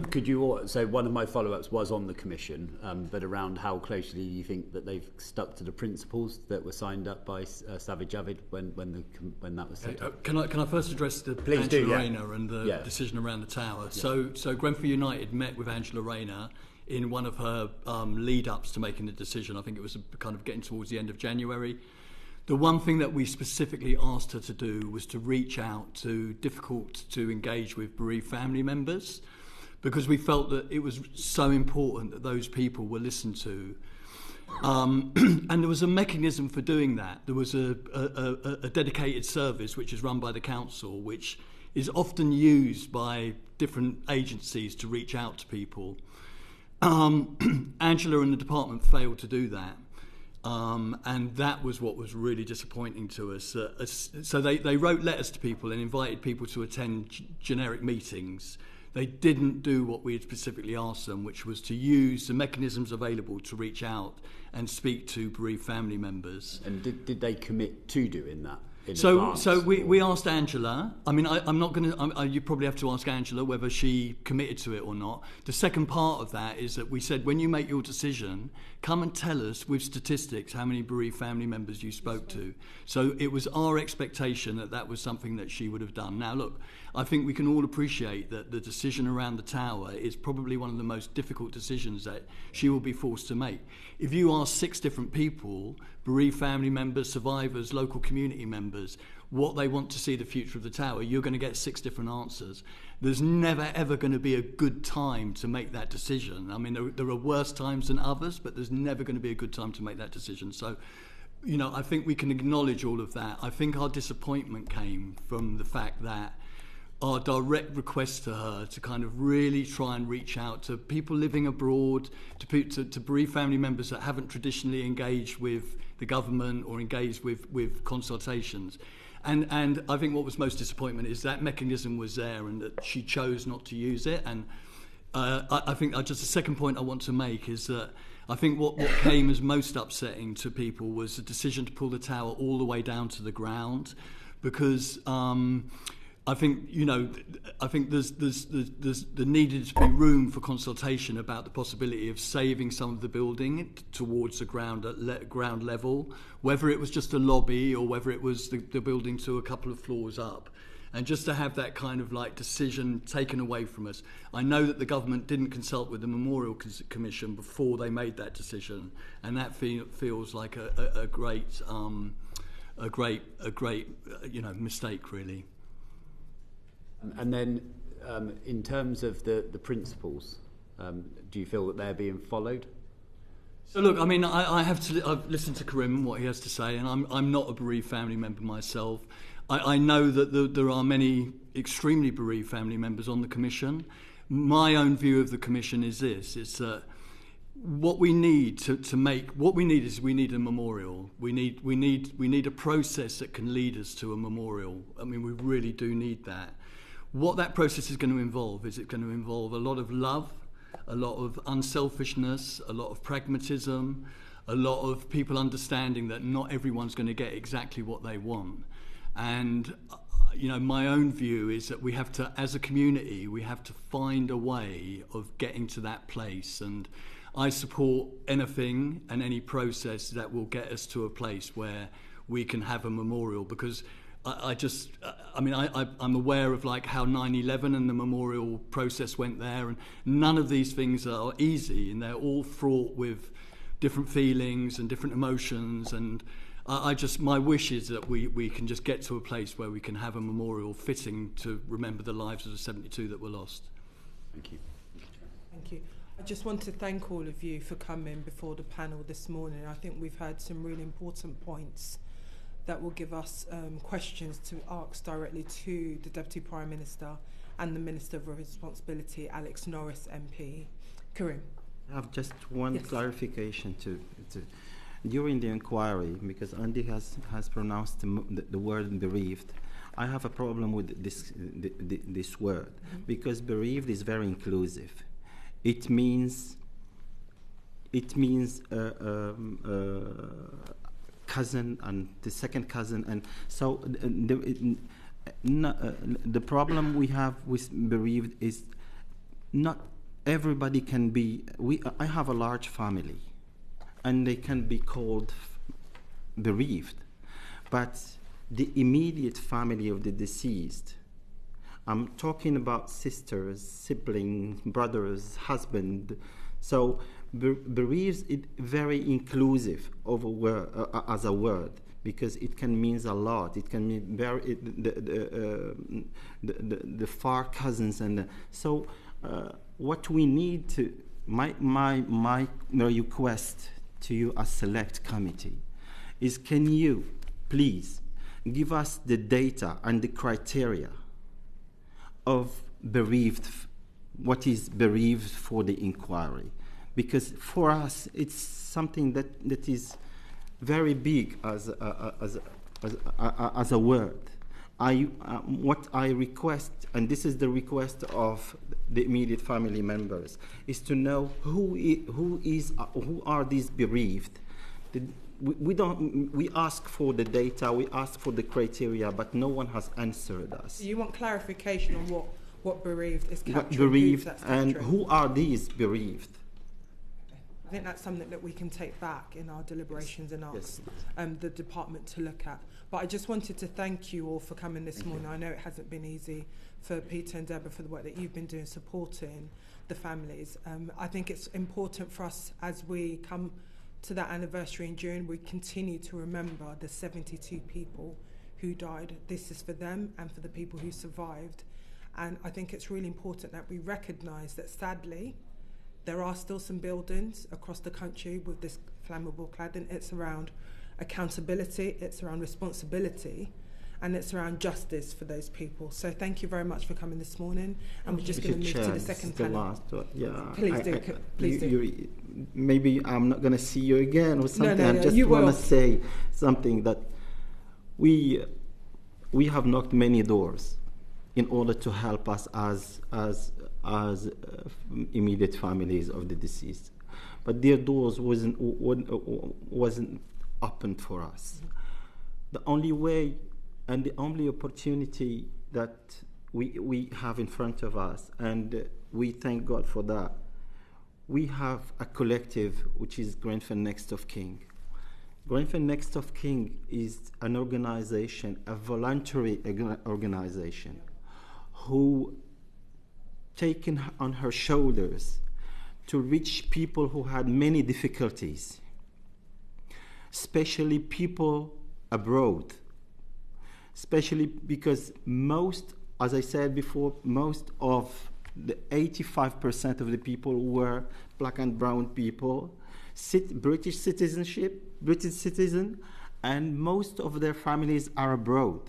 could you? So one of my follow-ups was on the commission, but around how closely you think that they've stuck to the principles that were signed up by Savage Javid when that was set up. Can I first address the Angela Rayner and the decision around the tower? Yeah. So Grenfell United met with Angela Rayner in one of her lead-ups to making the decision. I think it was kind of getting towards the end of January. The one thing that we specifically asked her to do was to reach out to difficult to engage with bereaved family members, because we felt that it was so important that those people were listened to. And there was a mechanism for doing that. There was a dedicated service which is run by the council, which is often used by different agencies to reach out to people. Angela and the department failed to do that. And that was what was really disappointing to us. So they wrote letters to people and invited people to attend generic meetings. They didn't do what we had specifically asked them, which was to use the mechanisms available to reach out and speak to bereaved family members. And did they commit to doing that? So we asked Angela. I mean, I'm not going to. You probably have to ask Angela whether she committed to it or not. The second part of that is that we said, when you make your decision, come and tell us with statistics how many bereaved family members you spoke to. So it was our expectation that that was something that she would have done. Now, look, I think we can all appreciate that the decision around the tower is probably one of the most difficult decisions that she will be forced to make. If you ask 6 different people, bereaved family members, survivors, local community members, what they want to see the future of the tower, you're going to get 6 different answers. There's never, ever going to be a good time to make that decision. I mean, there are worse times than others, but there's never going to be a good time to make that decision. So, you know, I think we can acknowledge all of that. I think our disappointment came from the fact that our direct request to her to kind of really try and reach out to people living abroad, to bereaved family members that haven't traditionally engaged with the government or engaged with consultations. And I think what was most disappointment is that mechanism was there and that she chose not to use it. And I think just the second point I want to make is that I think what came as most upsetting to people was the decision to pull the tower all the way down to the ground, because I think, you know, I think there needed to be room for consultation about the possibility of saving some of the building towards the ground level, whether it was just a lobby or whether it was the building to a couple of floors up. And just to have that kind of like decision taken away from us. I know that the government didn't consult with the Memorial Commission before they made that decision, and that feels like a great you know, mistake, really. And then, in terms of the principles, do you feel that they're being followed? So look, I mean, I've listened to Karim and what he has to say, and I'm not a bereaved family member myself. I know that there are many extremely bereaved family members on the Commission. My own view of the Commission is this: it's what we need we need a memorial. We need a process that can lead us to a memorial. I mean, we really do need that. What that process is going to involve is it going to involve a lot of love, a lot of unselfishness, a lot of pragmatism, a lot of people understanding that not everyone's going to get exactly what they want. And you know, my own view is that we have to, as a community, we have to find a way of getting to that place. And I support anything and any process that will get us to a place where we can have a memorial, because I'm aware of like how 9/11 and the memorial process went there, and none of these things are easy, and they're all fraught with different feelings and different emotions. And my wish is that we can just get to a place where we can have a memorial fitting to remember the lives of the 72 that were lost. Thank you. Thank you. I just want to thank all of you for coming before the panel this morning. I think we've had some really important points that will give us questions to ask directly to the Deputy Prime Minister and the Minister of Responsibility, Alex Norris MP. Karim. I have just one clarification to during the inquiry, because Andy has pronounced the word bereaved. I have a problem with this word, because bereaved is very inclusive. It means cousin and the second cousin, and so the problem we have with bereaved is not everybody can be. I have a large family, and they can be called bereaved, but the immediate family of the deceased, I'm talking about sisters, siblings, brothers, husband. So bereaved is very inclusive of as a word, because it can mean a lot. It can mean the far cousins, and so what we need to my request to you as select committee is, can you please give us the data and the criteria of bereaved, what is bereaved for the inquiry, because for us it's something that is very big as a word. What I request, and this is the request of the immediate family members, is to know who are these bereaved. We ask for the data, we ask for the criteria, but no one has answered us. You want clarification on what bereaved is capturing? What bereaved, and who are these bereaved? I think that's something that we can take back in our deliberations and ask the department to look at. But I just wanted to thank you all for coming this morning. I know it hasn't been easy for Peter and Deborah for the work that you've been doing supporting the families. I think it's important for us, as we come to that anniversary in June, we continue to remember the 72 people who died. This is for them and for the people who survived. And I think it's really important that we recognise that, sadly, there are still some buildings across the country with this flammable cladding. It's around accountability, it's around responsibility, and it's around justice for those people. So thank you very much for coming this morning. And we're just going to move to the second panel. Please do. Maybe I'm not going to see you again or something. I just want to say something, that we have knocked many doors in order to help us as immediate families of the deceased, but their doors wasn't opened for us. The only way and the only opportunity that we have in front of us, and we thank God for that. We have a collective which is Grenfell Next of King. Grenfell Next of King is an organization, a voluntary organization, who taken on her shoulders to reach people who had many difficulties, especially people abroad, especially because most, as I said before, most of the 85% of the people were black and brown people, British citizen, and most of their families are abroad.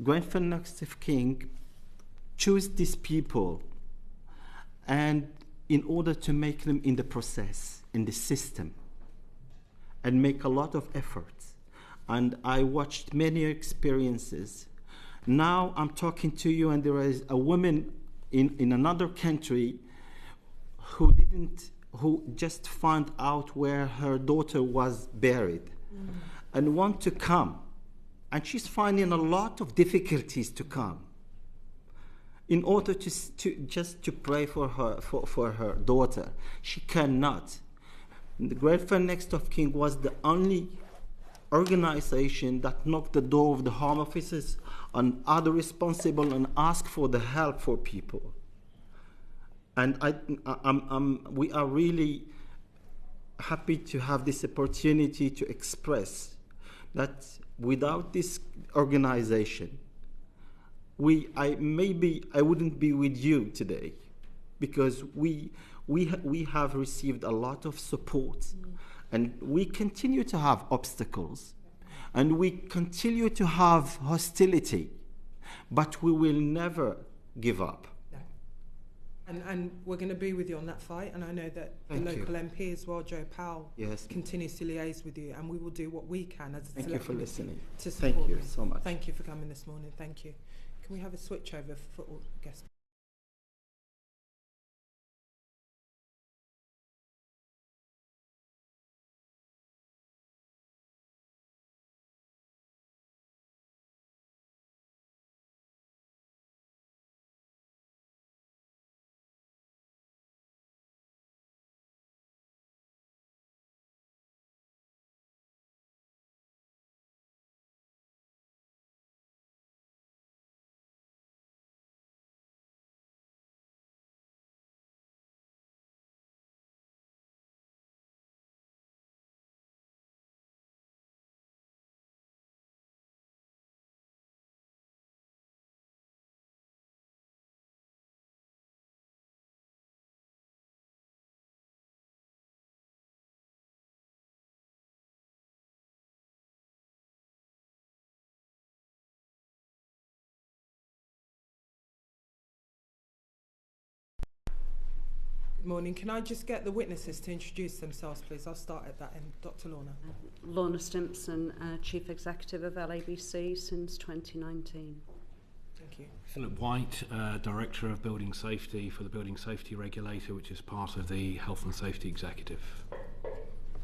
Grenfell Next of King choose these people, and in order to make them in the process, in the system, and make a lot of efforts. And I watched many experiences. Now I'm talking to you, and there is a woman in another country who just found out where her daughter was buried and want to come. And she's finding a lot of difficulties to come in order to pray for her daughter. She cannot. The Grenfell Next of King was the only organization that knocked the door of the Home Offices and other responsible and asked for the help for people. And we are really happy to have this opportunity to express that without this organization, I wouldn't be with you today, because we have received a lot of support, and we continue to have obstacles, and we continue to have hostility, but we will never give up. And we're going to be with you on that fight, and I know that the local MP as well, Joe Powell, continues to liaise with you, and we will do what we can as a Thank you for listening. To support Thank you you so much. Thank you for coming this morning. Thank you. Can we have a switch over for all guests? Good morning. Can I just get the witnesses to introduce themselves, please? I'll start at that end. Dr. Lorna. Lorna Stimpson, Chief Executive of LABC since 2019. Thank you. Philip White, Director of Building Safety for the Building Safety Regulator, which is part of the Health and Safety Executive.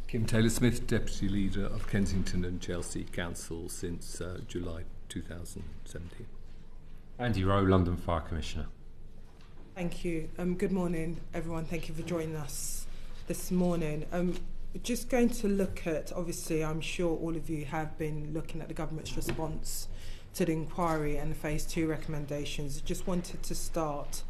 Kim Taylor-Smith, Deputy Leader of Kensington and Chelsea Council since July 2017. Andy Rowe, London Fire Commissioner. Thank you. Good morning, everyone. Thank you for joining us this morning. We're just going to look at, obviously, I'm sure all of you have been looking at the government's response to the inquiry and the Phase 2 recommendations. I just wanted to start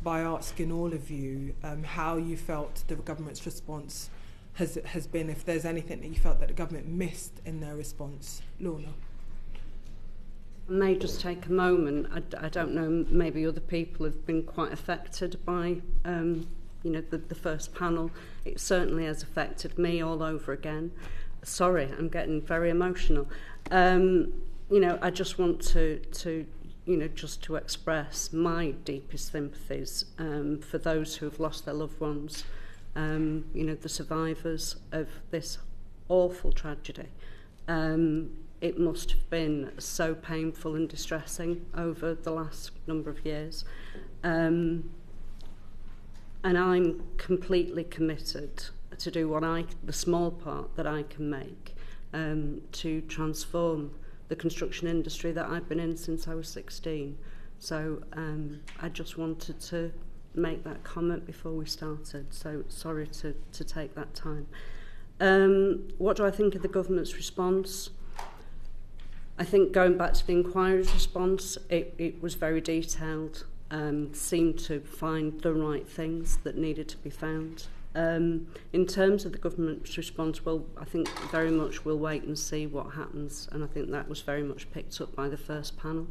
by asking all of you how you felt the government's response has been, if there's anything that you felt that the government missed in their response. Lorna. I may just take a moment. I don't know, maybe other people have been quite affected by the first panel. It certainly has affected me all over again. Sorry, I'm getting very emotional. I just want to just to express my deepest sympathies for those who have lost their loved ones, the survivors of this awful tragedy. It must have been so painful and distressing over the last number of years. And I'm completely committed to do the small part that I can make to transform the construction industry that I've been in since I was 16. So I just wanted to make that comment before we started, so sorry to take that time. What do I think of the government's response? I think going back to the inquiry's response, it was very detailed, seemed to find the right things that needed to be found. In terms of the government's response, well, I think very much we'll wait and see what happens, and I think that was very much picked up by the first panel.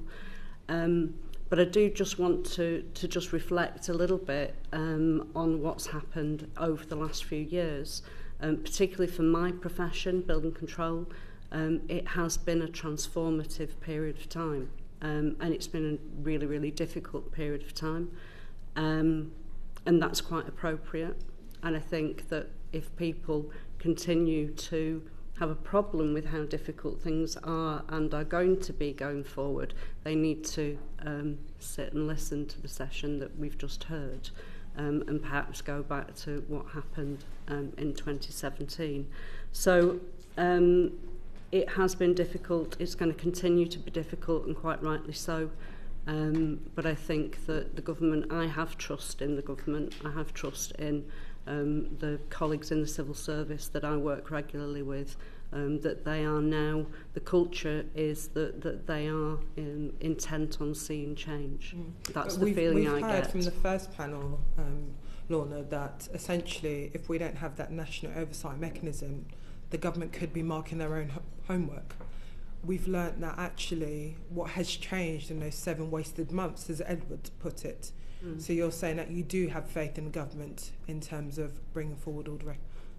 But I do just want to just reflect a little bit on what's happened over the last few years, particularly for my profession, building control. It has been a transformative period of time, and it's been a really, really difficult period of time, and that's quite appropriate. And I think that if people continue to have a problem with how difficult things are and are going to be going forward, they need to sit and listen to the session that we've just heard, and perhaps go back to what happened in 2017. So it has been difficult. It's going to continue to be difficult, and quite rightly so. But I think that the government, I have trust in the government. I have trust in the colleagues in the civil service that I work regularly with, that they are now, the culture is that they are intent on seeing change. That's the feeling I get. We've heard from the first panel, Lorna, that essentially if we don't have that national oversight mechanism, the government could be marking their own homework. We've learnt that actually what has changed in those 7 wasted months, as Edward put it. So you're saying that you do have faith in the government in terms of bringing forward all the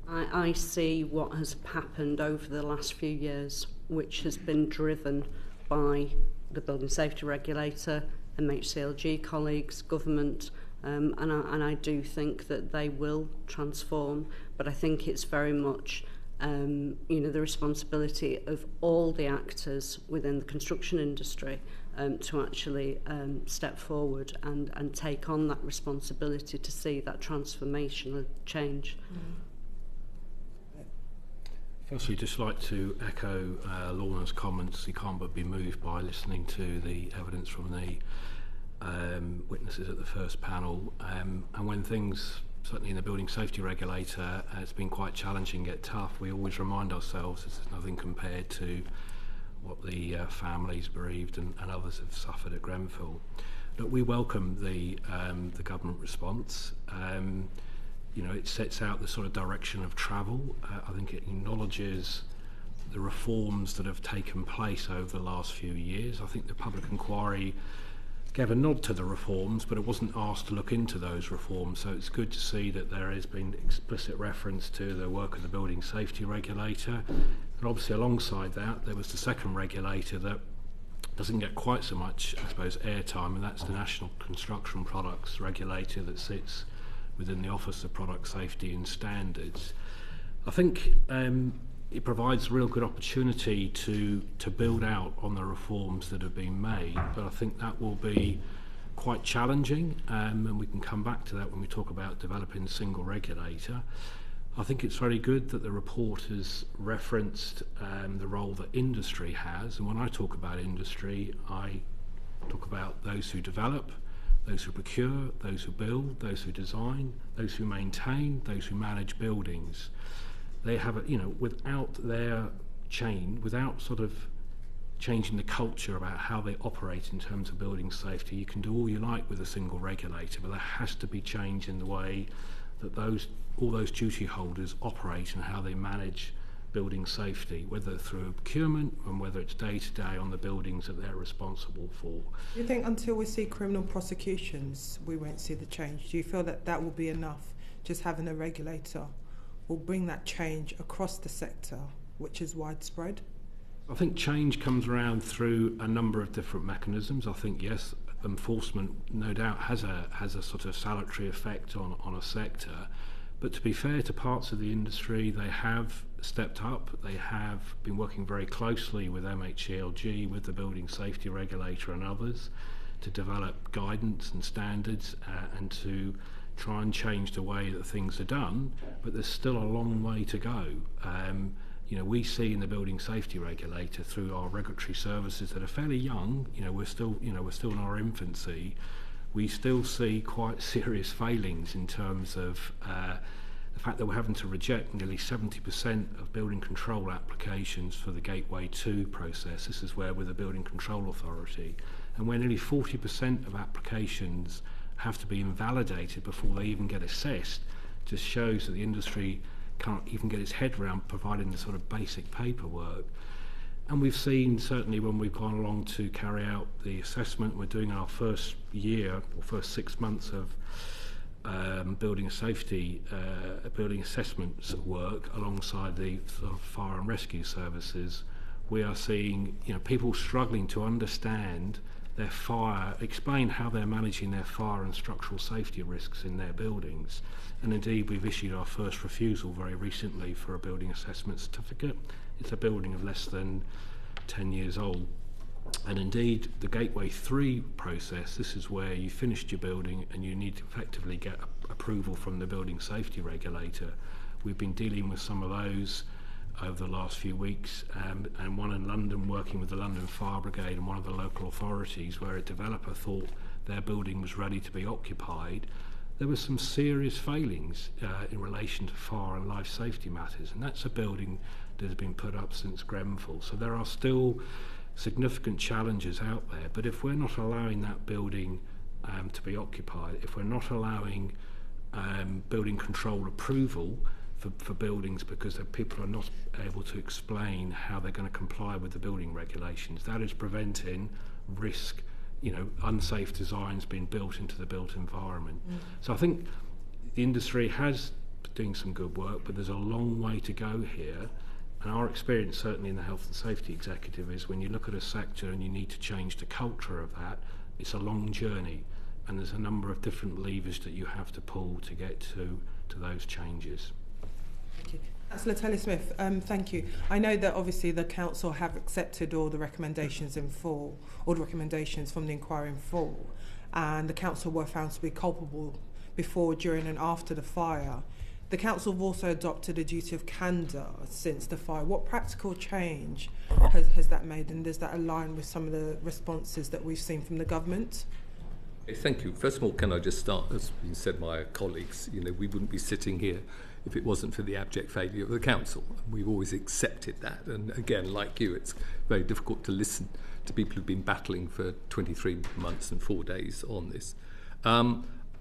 I see what has happened over the last few years, which has been driven by the Building Safety Regulator, MHCLG colleagues, government, and I do think that they will transform, but I think it's very much the responsibility of all the actors within the construction industry to actually step forward and take on that responsibility to see that transformational change. Firstly, just like to echo Lorna's comments. You can't but be moved by listening to the evidence from the witnesses at the first panel, and when things, certainly in the Building Safety Regulator, it's been quite challenging yet tough. We always remind ourselves this is nothing compared to what the families, bereaved and others have suffered at Grenfell. But we welcome the government response. It sets out the sort of direction of travel. I think it acknowledges the reforms that have taken place over the last few years. I think the public inquiry gave a nod to the reforms, but it wasn't asked to look into those reforms. So it's good to see that there has been explicit reference to the work of the Building Safety Regulator. And obviously alongside that, there was the second regulator that doesn't get quite so much, I suppose, airtime, and that's the National Construction Products Regulator that sits within the Office of Product Safety and Standards. I think it provides a real good opportunity to build out on the reforms that have been made, but I think that will be quite challenging, and we can come back to that when we talk about developing a single regulator. I think it's very good that the report has referenced the role that industry has, and when I talk about industry, I talk about those who develop, those who procure, those who build, those who design, those who maintain, those who manage buildings. They have, without their without sort of changing the culture about how they operate in terms of building safety, you can do all you like with a single regulator, but there has to be change in the way that all those duty holders operate and how they manage building safety, whether through procurement and whether it's day-to-day on the buildings that they're responsible for. Do you think until we see criminal prosecutions, we won't see the change? Do you feel that that will be enough, just having a regulator will bring that change across the sector, which is widespread? I think change comes around through a number of different mechanisms. I think, yes, enforcement no doubt has a sort of salutary effect on a sector, but to be fair to parts of the industry, they have stepped up. They have been working very closely with MHCLG, with the Building Safety Regulator and others to develop guidance and standards and to try and change the way that things are done, but there's still a long way to go. we see in the building safety regulator through our regulatory services that are fairly young, we're still in our infancy, we still see quite serious failings in terms of the fact that we're having to reject nearly 70% of building control applications for the Gateway 2 process. This is where we're the Building Control Authority, and where nearly 40% of applications have to be invalidated before they even get assessed. Just shows that the industry can't even get its head around providing the sort of basic paperwork. And we've seen, certainly when we've gone along to carry out the assessment, we're doing our first year or first 6 months of building safety, building assessments work alongside the sort of fire and rescue services. We are seeing people struggling to understand their fire, explain how they're managing their fire and structural safety risks in their buildings. And indeed, we've issued our first refusal very recently for a building assessment certificate. It's a building of less than 10 years old. And indeed, the Gateway 3 process, this is where you finished your building and you need to effectively get approval from the building safety regulator. We've been dealing with some of those over the last few weeks, and one in London working with the London Fire Brigade and one of the local authorities, where a developer thought their building was ready to be occupied. There were some serious failings in relation to fire and life safety matters, and that's a building that has been put up since Grenfell. So there are still significant challenges out there, but if we're not allowing that building to be occupied, if we're not allowing building control approval for buildings because people are not able to explain how they're going to comply with the building regulations, that is preventing risk, unsafe designs being built into the built environment. So I think the industry has doing some good work, but there's a long way to go here. And our experience, certainly in the health and safety executive, is when you look at a sector and you need to change the culture of that, it's a long journey, and there's a number of different levers that you have to pull to get to those changes. Thank you. Councillor Taylor-Smith, thank you. I know that obviously the council have accepted all the recommendations in full, all the recommendations from the inquiry in full, and the council were found to be culpable before, during and after the fire. The council have also adopted a duty of candour since the fire. What practical change has that made, and does that align with some of the responses that we've seen from the government? Thank you. First of all, can I just start, as been said by my colleagues, we wouldn't be sitting here if it wasn't for the abject failure of the council. We've always accepted that. And again, like you, it's very difficult to listen to people who've been battling for 23 months and 4 days on this.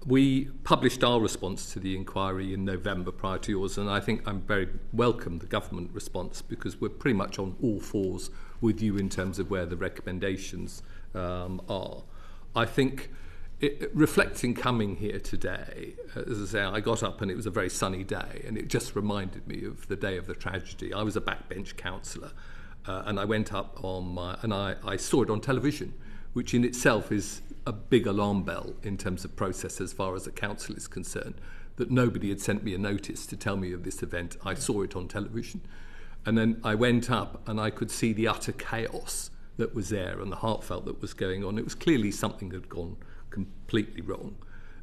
We published our response to the inquiry in November prior to yours, and I think I'm very welcome the government response, because we're pretty much on all fours with you in terms of where the recommendations are. I think reflecting coming here today, as I say, I got up and it was a very sunny day, and it just reminded me of the day of the tragedy. I was a backbench councillor, and I went up and I saw it on television, which in itself is a big alarm bell in terms of process as far as the council is concerned, that nobody had sent me a notice to tell me of this event. I saw it on television. And then I went up and I could see the utter chaos that was there and the heartfelt that was going on. It was clearly something that had gone completely wrong.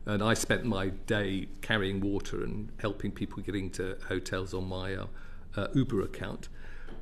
And I spent my day carrying water and helping people getting to hotels on my Uber account.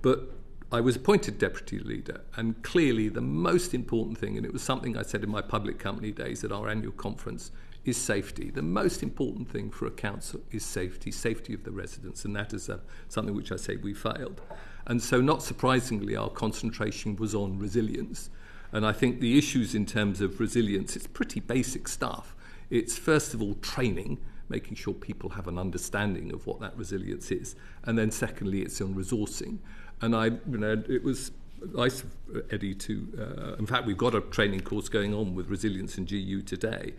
But I was appointed deputy leader, and clearly the most important thing, and it was something I said in my public company days at our annual conference, is safety. The most important thing for a council is safety of the residents, and that is something which I say we failed. And so not surprisingly, our concentration was on resilience. And I think the issues in terms of resilience, it's pretty basic stuff. It's first of all training, making sure people have an understanding of what that resilience is. And then secondly, it's on resourcing. And it was nice of Eddie to, in fact, we've got a training course going on with resilience in GU today,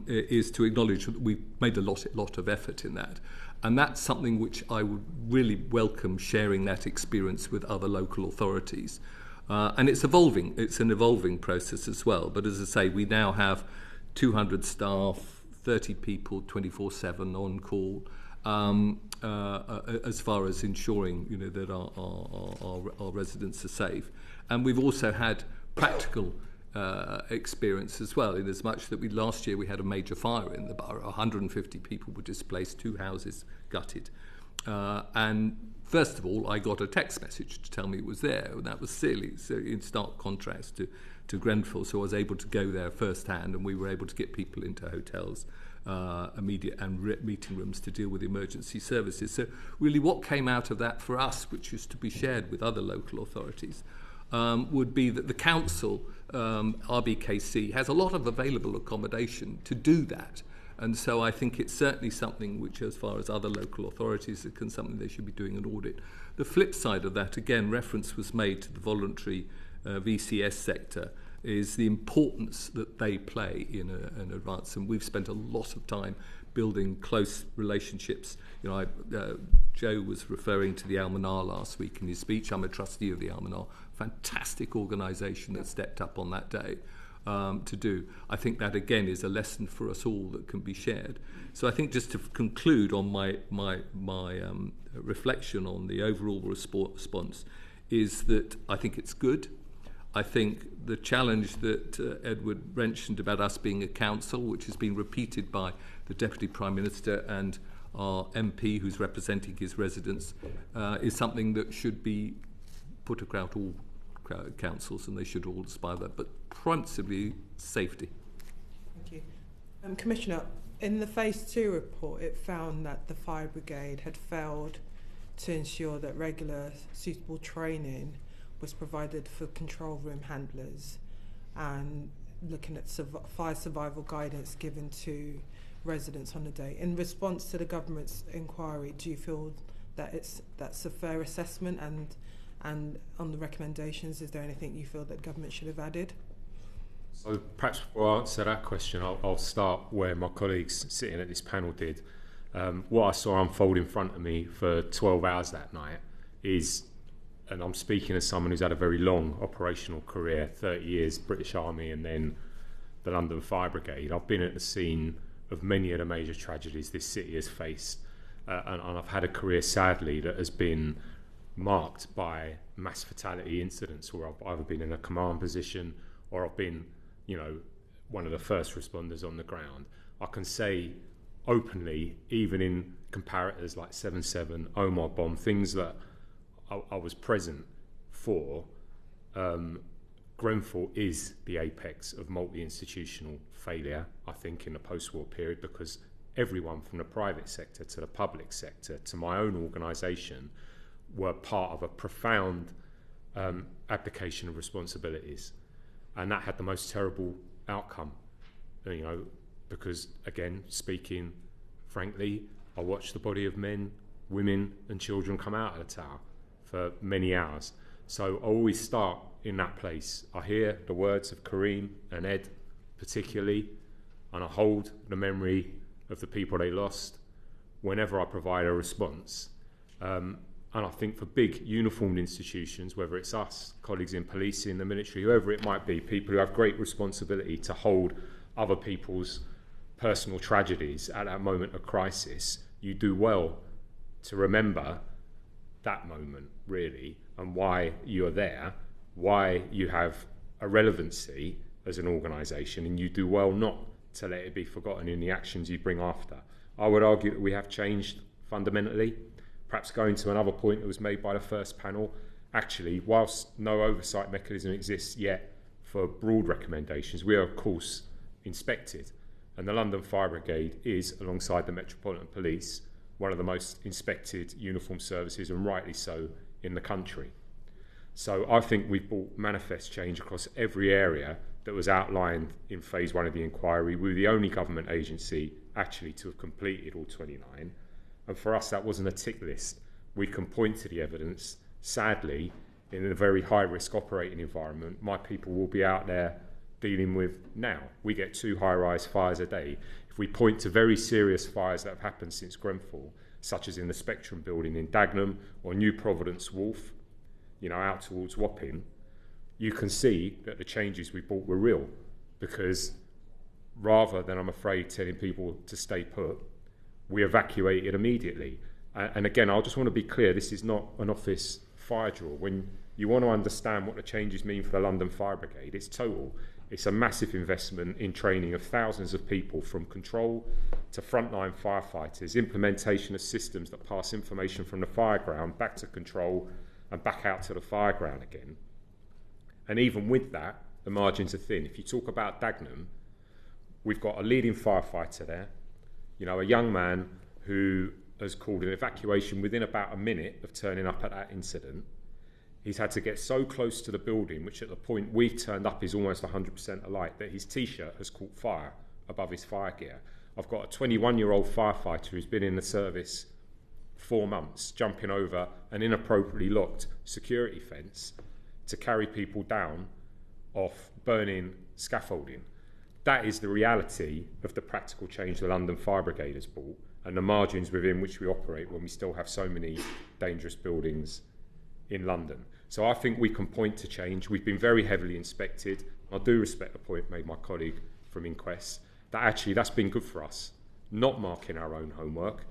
is to acknowledge that we've made a lot of effort in that. And that's something which I would really welcome, sharing that experience with other local authorities. And it's evolving. It's an evolving process as well. But as I say, we now have 200 staff, 30 people, 24/7 on call, as far as ensuring that our residents are safe. And we've also had practical experience as well, in as much that last year we had a major fire in the borough. 150 people were displaced, 2 houses gutted. And first of all, I got a text message to tell me it was there, and that was silly. So in stark contrast to Grenfell, so I was able to go there firsthand, and we were able to get people into hotels, immediate and meeting rooms to deal with emergency services. So really, what came out of that for us, which is to be shared with other local authorities, would be that the council, RBKC, has a lot of available accommodation to do that. And so I think it's certainly something which, as far as other local authorities are concerned, something they should be doing an audit. The flip side of that, again, reference was made to the voluntary VCS sector, is the importance that they play in an advance. And we've spent a lot of time building close relationships. You know, Joe was referring to the Almanar last week in his speech. I'm a trustee of the Almanar, fantastic organisation that stepped up on that day. To do. I think that again is a lesson for us all that can be shared. So I think just to conclude on my reflection on the overall response is that I think it's good. I think the challenge that Edward mentioned about us being a council, which has been repeated by the Deputy Prime Minister and our MP who's representing his residents, is something that should be put across all councils, and they should all aspire that, but principally safety. Thank you. Commissioner, in the Phase 2 report, it found that the fire brigade had failed to ensure that regular suitable training was provided for control room handlers, and looking at fire survival guidance given to residents on the day. In response to the government's inquiry, do you feel that that's a fair assessment, and on the recommendations, is there anything you feel that government should have added? So perhaps before I answer that question, I'll start where my colleagues sitting at this panel did. What I saw unfold in front of me for 12 hours that night is, and I'm speaking as someone who's had a very long operational career, 30 years British Army and then the London Fire Brigade. I've been at the scene of many of the major tragedies this city has faced, and I've had a career, sadly, that has been marked by mass fatality incidents where I've either been in a command position or I've been, you know, one of the first responders on the ground. I can say openly, even in comparators like 7/7, Omar bomb, things that I was present for, Grenfell is the apex of multi-institutional failure, I think, in the post-war period, because everyone from the private sector to the public sector to my own organisation were part of a profound abdication of responsibilities, and that had the most terrible outcome. You know, because again, speaking frankly, I watched the body of men, women, and children come out of the tower for many hours. So I always start in that place. I hear the words of Karim and Ed, particularly, and I hold the memory of the people they lost whenever I provide a response. And I think for big uniformed institutions, whether it's us, colleagues in policing, the military, whoever it might be, people who have great responsibility to hold other people's personal tragedies at that moment of crisis, you do well to remember that moment, really, and why you're there, why you have a relevancy as an organisation, and you do well not to let it be forgotten in the actions you bring after. I would argue that we have changed fundamentally. Perhaps going to another point that was made by the first panel, actually, whilst no oversight mechanism exists yet for broad recommendations, we are, of course, inspected. And the London Fire Brigade is, alongside the Metropolitan Police, one of the most inspected uniformed services, and rightly so, in the country. So I think we've brought manifest change across every area that was outlined in Phase 1 of the inquiry. We were the only government agency actually to have completed all 29. And for us, that wasn't a tick list. We can point to the evidence. Sadly, in a very high-risk operating environment, my people will be out there dealing with now. We get 2 high-rise fires a day. If we point to very serious fires that have happened since Grenfell, such as in the Spectrum building in Dagenham or New Providence Wharf, you know, out towards Wapping, you can see that the changes we brought were real, because rather than, I'm afraid, telling people to stay put, we evacuated immediately. And again, I just want to be clear, this is not an office fire drill, when you want to understand what the changes mean for the London Fire Brigade, it's total. It's a massive investment in training of thousands of people, from control to frontline firefighters, implementation of systems that pass information from the fire ground back to control and back out to the fire ground again. And even with that, the margins are thin. If you talk about Dagenham, we've got a leading firefighter there, you know, a young man who has called an evacuation within about a minute of turning up at that incident. He's had to get so close to the building, which at the point we've turned up is almost 100% alight, that his T-shirt has caught fire above his fire gear. I've got a 21-year-old firefighter who's been in the service 4 months, jumping over an inappropriately locked security fence to carry people down off burning scaffolding. That is the reality of the practical change the London Fire Brigade has brought, and the margins within which we operate when we still have so many dangerous buildings in London. So I think we can point to change. We've been very heavily inspected. I do respect the point made my colleague from INQUEST, that actually that's been good for us, not marking our own homework,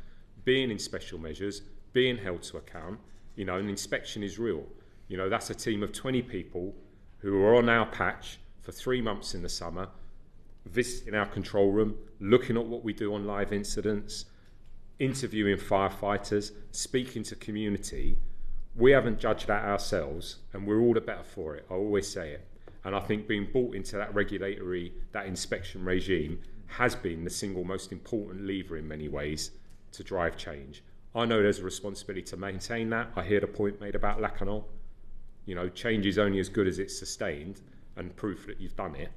being in special measures, being held to account. You know, an inspection is real. You know, that's a team of 20 people who are on our patch for 3 months in the summer, visiting our control room, looking at what we do on live incidents, interviewing firefighters, speaking to community. We haven't judged that ourselves, and we're all the better for it. I always say it. And I think being brought into that regulatory, that inspection regime has been the single most important lever in many ways to drive change. I know there's a responsibility to maintain that. I hear the point made about Lacanau. You know, change is only as good as it's sustained and proof that you've done it.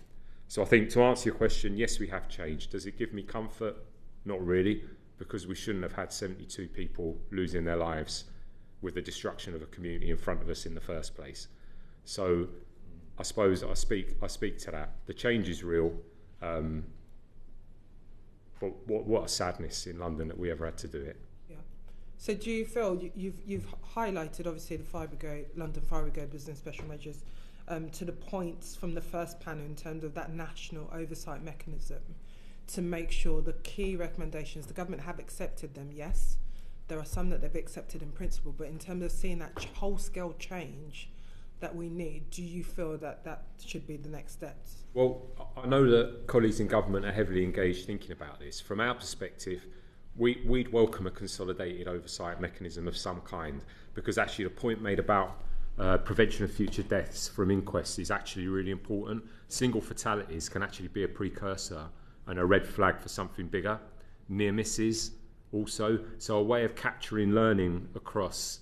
So I think, to answer your question, yes, we have changed. Does it give me comfort? Not really, because we shouldn't have had 72 people losing their lives with the destruction of a community in front of us in the first place. So I suppose I speak to that. The change is real, but what a sadness in London that we ever had to do it. Yeah. So do you feel you've highlighted obviously the Fire Brigade, London Fire Brigade was in special measures, to the points from the first panel in terms of that national oversight mechanism to make sure the key recommendations, the government have accepted them, yes. There are some that they've accepted in principle, but in terms of seeing that whole-scale change that we need, do you feel that that should be the next steps? Well, I know that colleagues in government are heavily engaged thinking about this. From our perspective, we'd welcome a consolidated oversight mechanism of some kind, because actually the point made about prevention of future deaths from INQUEST is actually really important. Single fatalities can actually be a precursor and a red flag for something bigger. Near misses also. So a way of capturing learning across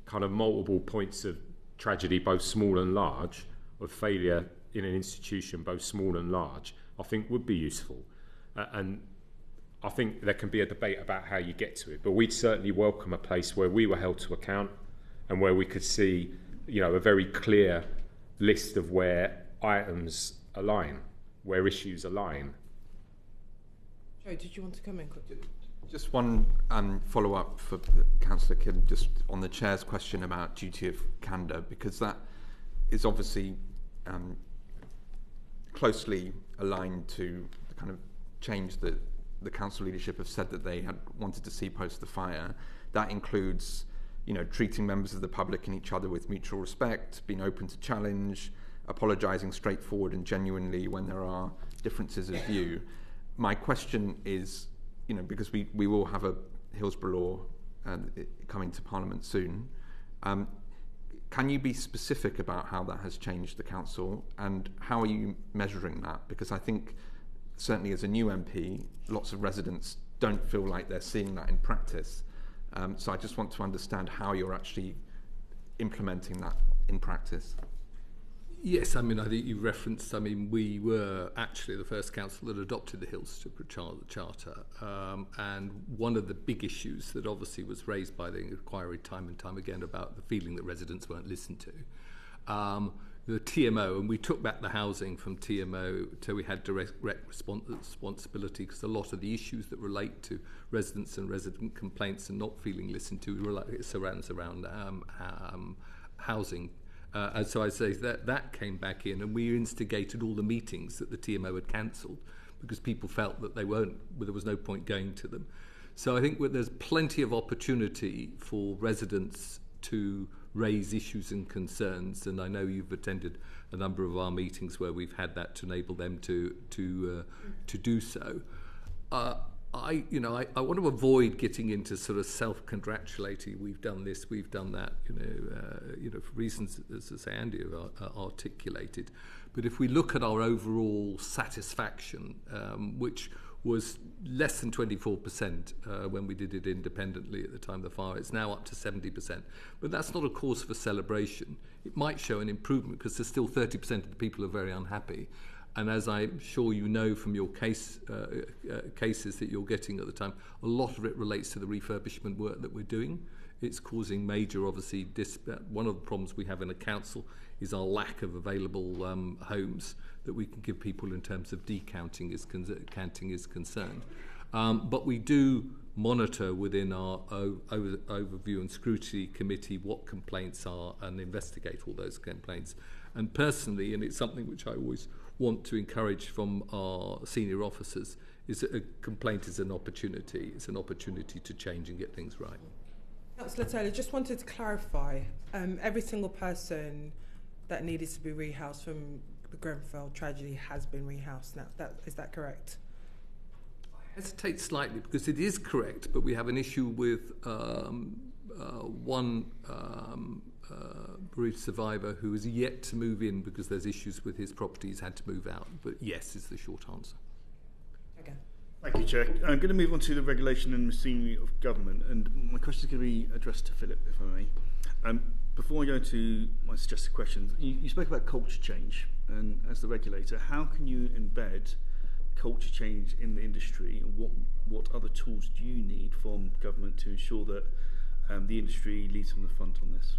kind of multiple points of tragedy, both small and large, of failure in an institution, both small and large, I think would be useful. And I think there can be a debate about how you get to it, but we'd certainly welcome a place where we were held to account and where we could see, you know, a very clear list of where items align, where issues align. Joe, did you want to come in quickly? Just one follow-up for Councillor Kidd, just on the Chair's question about duty of candour, because that is obviously closely aligned to the kind of change that the Council leadership have said that they had wanted to see post the fire. That includes, you know, treating members of the public and each other with mutual respect, being open to challenge, apologising straightforward and genuinely when there are differences of view. My question is, you know, because we will have a Hillsborough law coming to Parliament soon, can you be specific about how that has changed the Council and how are you measuring that? Because I think certainly as a new MP, lots of residents don't feel like they're seeing that in practice. So I just want to understand how you're actually implementing that in practice. Yes, I mean, I think you referenced, I mean, we were actually the first council that adopted the Hillsborough Charter. And one of the big issues that obviously was raised by the inquiry time and time again about the feeling that residents weren't listened to. The TMO, and we took back the housing from TMO till we had direct responsibility, because a lot of the issues that relate to residents and resident complaints and not feeling listened to surrounds around housing. And so I say that came back in, and we instigated all the meetings that the TMO had cancelled because people felt that there was no point going to them. So I think there's plenty of opportunity for residents to raise issues and concerns, and I know you've attended a number of our meetings where we've had that to enable them to do so. I want to avoid getting into sort of self-congratulating. We've done this, we've done that. For reasons, as I say, Andy articulated. But if we look at our overall satisfaction, which was less than 24% when we did it independently at the time of the fire, it's now up to 70%. But that's not a cause for celebration. It might show an improvement because there's still 30% of the people who are very unhappy. And as I'm sure you know from your cases that you're getting at the time, a lot of it relates to the refurbishment work that we're doing. It's causing major, obviously, one of the problems we have in a council is our lack of available homes that we can give people in terms of decanting is concerned. But we do monitor within our overview and scrutiny committee what complaints are and investigate all those complaints. And personally, and it's something which I always want to encourage from our senior officers, is that a complaint is an opportunity. It's an opportunity to change and get things right. Councillor Taylor, just wanted to clarify, every single person that needed to be rehoused from the Grenfell tragedy has been rehoused now. Is that correct? I hesitate slightly because it is correct, but we have an issue with one bereaved survivor who is yet to move in because there's issues with his property. He's had to move out. But yes is the short answer. Okay. Thank you, Chair. I'm going to move on to the regulation and machinery of government, and my question is going to be addressed to Philip, if I may. Before I go to my suggested questions, you spoke about culture change, and as the regulator, how can you embed culture change in the industry, and what other tools do you need from government to ensure that the industry leads from the front on this?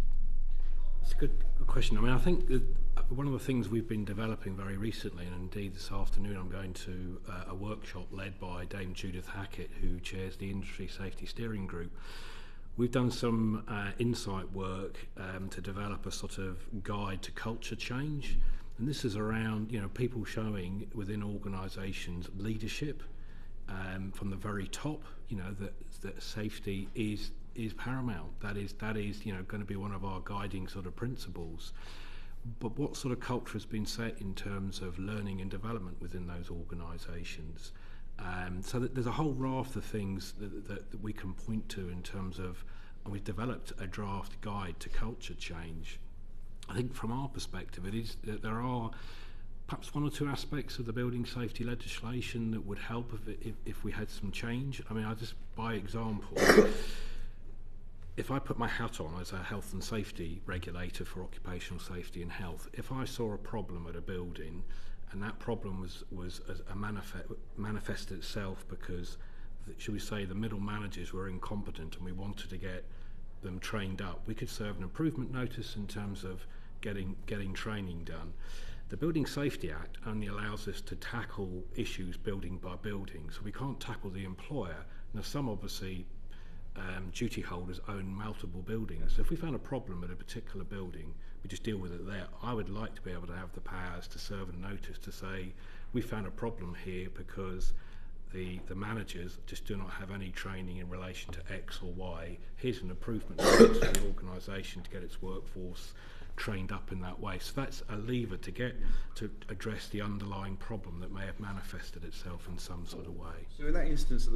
It's a good question. I mean, I think that one of the things we've been developing very recently, and indeed this afternoon I'm going to a workshop led by Dame Judith Hackett, who chairs the Industry Safety Steering Group. We've done some insight work to develop a sort of guide to culture change, and this is around people showing within organisations leadership from the very top. That safety is paramount. That is going to be one of our guiding sort of principles. But what sort of culture has been set in terms of learning and development within those organisations? So that there's a whole raft of things that we can point to in terms of, and we've developed a draft guide to culture change. I think from our perspective, it is that there are perhaps one or two aspects of the building safety legislation that would help if we had some change. I mean, by example, if I put my hat on as a health and safety regulator for occupational safety and health, if I saw a problem at a building and that problem was manifested itself because, should we say, the middle managers were incompetent and we wanted to get them trained up, we could serve an improvement notice in terms of getting training done. The Building Safety Act only allows us to tackle issues building by building, so we can't tackle the employer. Now, some obviously duty holders own multiple buildings. So if we found a problem at a particular building, we just deal with it there. I would like to be able to have the powers to serve a notice to say, we found a problem here because the managers just do not have any training in relation to X or Y. Here's an improvement notice for the organisation to get its workforce trained up in that way. So that's a lever to address the underlying problem that may have manifested itself in some sort of way. So in that instance,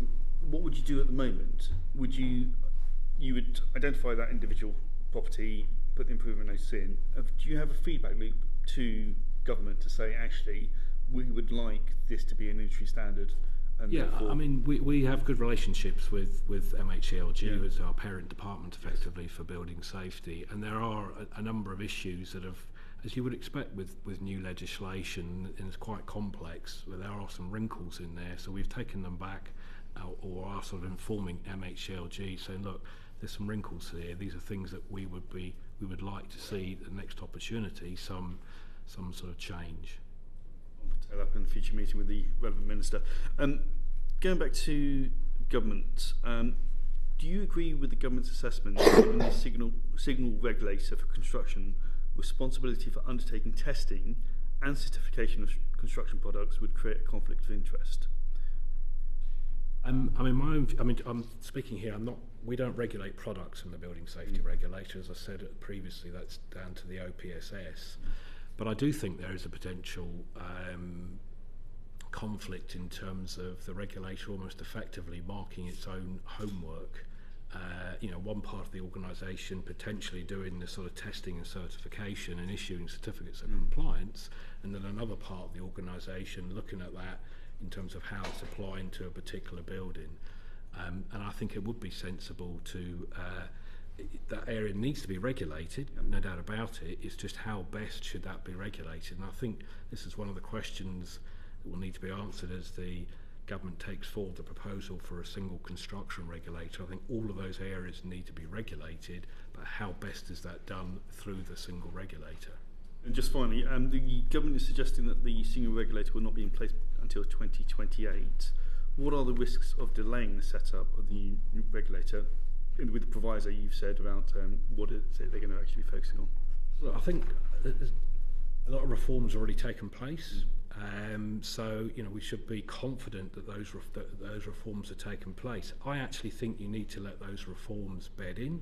what would you do at the moment? You would identify that individual property, put the improvement notice in. Do you have a feedback loop to government to say, actually, we would like this to be an industry standard? And yeah, therefore... I mean, we have good relationships with MHCLG, as our parent department effectively for building safety, and there are a number of issues that have, as you would expect with new legislation, and it's quite complex, but there are some wrinkles in there, so we've taken them back or are sort of informing MHCLG saying, look, there's some wrinkles here, these are things that we would like to see the next opportunity, some sort of change. Take that up in the future meeting with the relevant minister. Going back to government, do you agree with the government's assessment that giving the signal regulator for construction responsibility for undertaking testing and certification of construction products would create a conflict of interest? I'm speaking here. I'm not we don't regulate products in the Building Safety Regulator. As I said previously, that's down to the OPSS. But I do think there is a potential conflict in terms of the regulator almost effectively marking its own homework. One part of the organisation potentially doing the sort of testing and certification and issuing certificates of compliance, and then another part of the organisation looking at that in terms of how it's applying to a particular building. And I think it would be sensible to, that area needs to be regulated, no doubt about it. It's just how best should that be regulated? And I think this is one of the questions that will need to be answered as the government takes forward the proposal for a single construction regulator. I think all of those areas need to be regulated, but how best is that done through the single regulator? And just finally, the government is suggesting that the single regulator will not be in place until 2028. What are the risks of delaying the setup of the new regulator, with the proviso you've said about what it is they're going to actually be focusing on? Well, I think a lot of reforms have already taken place. So we should be confident that those reforms are taking place. I actually think you need to let those reforms bed in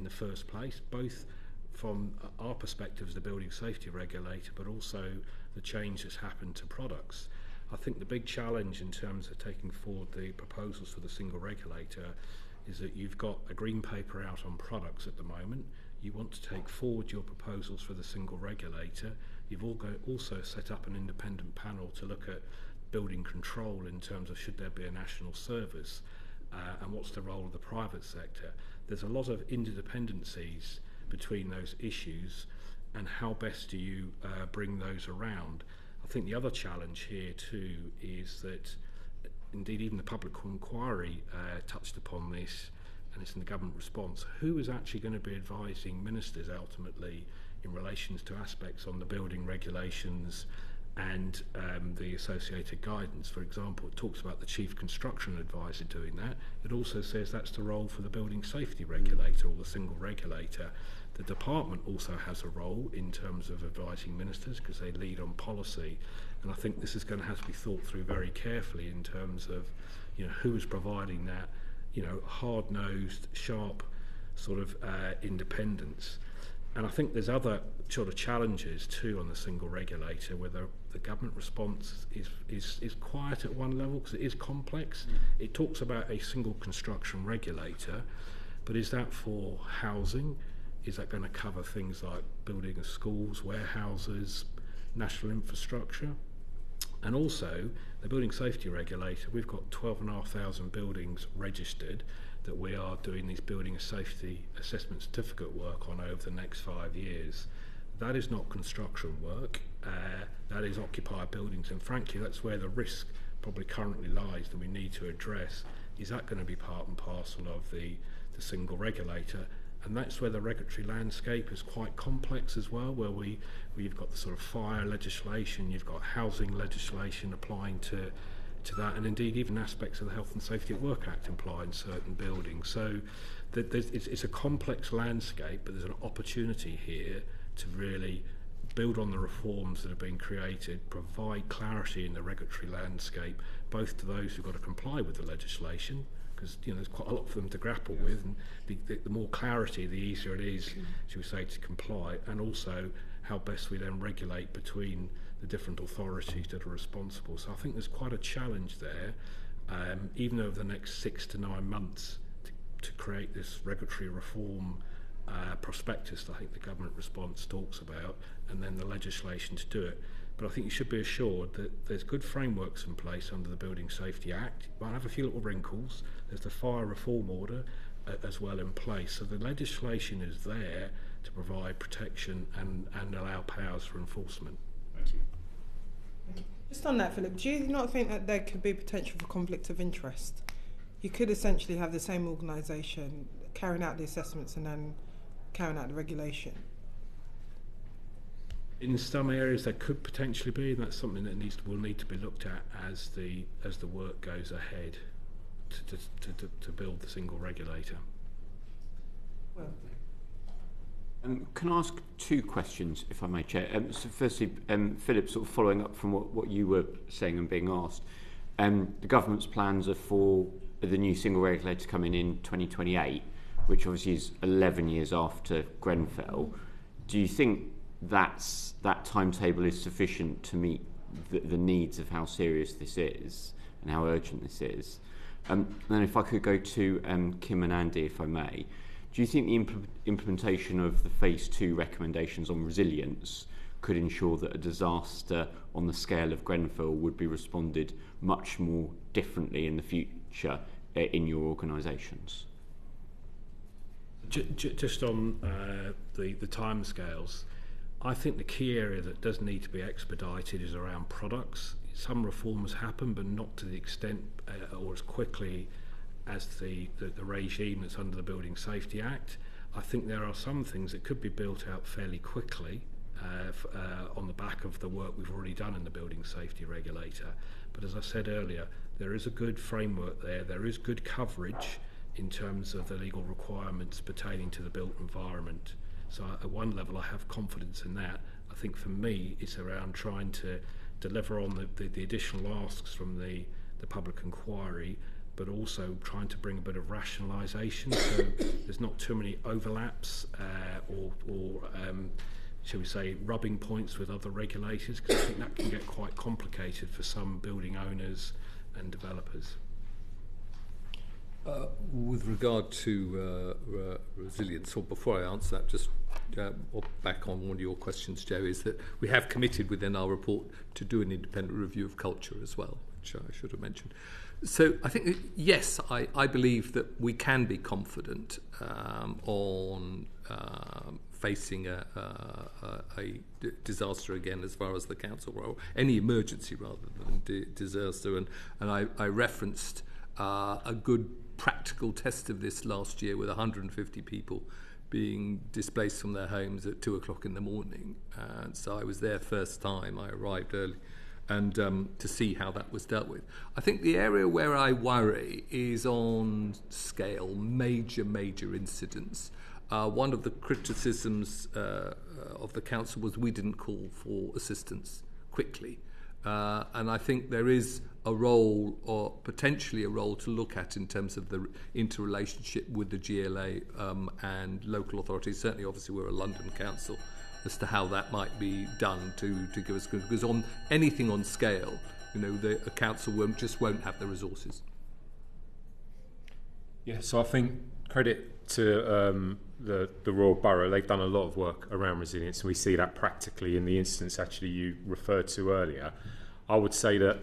the first place, both from our perspective as the Building Safety Regulator, but also the change that's happened to products. I think the big challenge in terms of taking forward the proposals for the single regulator is that you've got a green paper out on products at the moment. You want to take forward your proposals for the single regulator. You've also set up an independent panel to look at building control in terms of should there be a national service and what's the role of the private sector. There's a lot of interdependencies between those issues, and how best do you bring those around? I think the other challenge here too is that indeed even the public inquiry touched upon this, and it's in the government response. Who is actually going to be advising ministers ultimately in relation to aspects on the building regulations and the associated guidance? For example, it talks about the Chief Construction Advisor doing that. It also says that's the role for the Building Safety Regulator or the single regulator. The department also has a role in terms of advising ministers because they lead on policy, and I think this is going to have to be thought through very carefully in terms of who is providing that hard-nosed, sharp sort of independence. And I think there's other sort of challenges too on the single regulator, where the government response is quiet at one level because it is complex. It talks about a single construction regulator, but is that for housing? Is that going to cover things like building of schools, warehouses, national infrastructure? And also, the Building Safety Regulator, we've got 12,500 buildings registered that we are doing these building safety assessment certificate work on over the next 5 years. That is not construction work, that is occupied buildings, and frankly that's where the risk probably currently lies that we need to address. Is that going to be part and parcel of the single regulator? And that's where the regulatory landscape is quite complex as well, where you've got the sort of fire legislation, you've got housing legislation applying to that, and indeed even aspects of the Health and Safety at Work Act apply in certain buildings. So it's a complex landscape, but there's an opportunity here to really build on the reforms that have been created, provide clarity in the regulatory landscape, both to those who've got to comply with the legislation, because there's quite a lot for them to grapple with, and the more clarity, the easier it is, shall we say, to comply, and also how best we then regulate between the different authorities that are responsible. So I think there's quite a challenge there, even over the next 6 to 9 months, to create this regulatory reform prospectus that I think the government response talks about, and then the legislation to do it. But I think you should be assured that there's good frameworks in place under the Building Safety Act. It might have a few little wrinkles. There's the fire reform order as well in place. So the legislation is there to provide protection and allow powers for enforcement. Thank you. Just on that, Philip, do you not think that there could be potential for conflict of interest? You could essentially have the same organisation carrying out the assessments and then carrying out the regulation. In some areas there could potentially be, and that's something that will need to be looked at as the work goes ahead to build the single regulator. Well, can I ask 2 questions, if I may, Chair? So firstly, Philip, sort of following up from what you were saying and being asked, the government's plans are for the new single regulator coming in 2028, which obviously is 11 years after Grenfell. Do you think that timetable is sufficient to meet the needs of how serious this is and how urgent this is? And then if I could go to Kim and Andy, if I may, do you think the implementation of the Phase 2 recommendations on resilience could ensure that a disaster on the scale of Grenfell would be responded much more differently in the future in your organisations? Just on the timescales, I think the key area that does need to be expedited is around products. Some reforms happen, but not to the extent or as quickly as the regime that's under the Building Safety Act. I think there are some things that could be built out fairly quickly on the back of the work we've already done in the Building Safety Regulator. But as I said earlier, there is a good framework there. There is good coverage in terms of the legal requirements pertaining to the built environment. So at one level I have confidence in that. I think for me it's around trying to deliver on the additional asks from the public inquiry, but also trying to bring a bit of rationalisation so there's not too many overlaps or shall we say rubbing points with other regulators, because I think that can get quite complicated for some building owners and developers. With regard to resilience, or before I answer that, just back on one of your questions, Joe, is that we have committed within our report to do an independent review of culture as well, which I should have mentioned. So I think, yes, I believe that we can be confident on facing a disaster again as far as the council, or any emergency rather than disaster. And I referenced a good practical test of this last year with 150 people being displaced from their homes at 2 o'clock in the morning. So I was there first time, I arrived early, and to see how that was dealt with. I think the area where I worry is on scale, major incidents. One of the criticisms of the council was we didn't call for assistance quickly. And I think there is a role, or potentially a role, to look at in terms of the interrelationship with the GLA and local authorities. Certainly, obviously, we're a London council, as to how that might be done to give us, because on anything on scale, a council won't have the resources. Yeah, so I think credit to the Royal Borough. They've done a lot of work around resilience, and we see that practically in the instance actually you referred to earlier. I would say that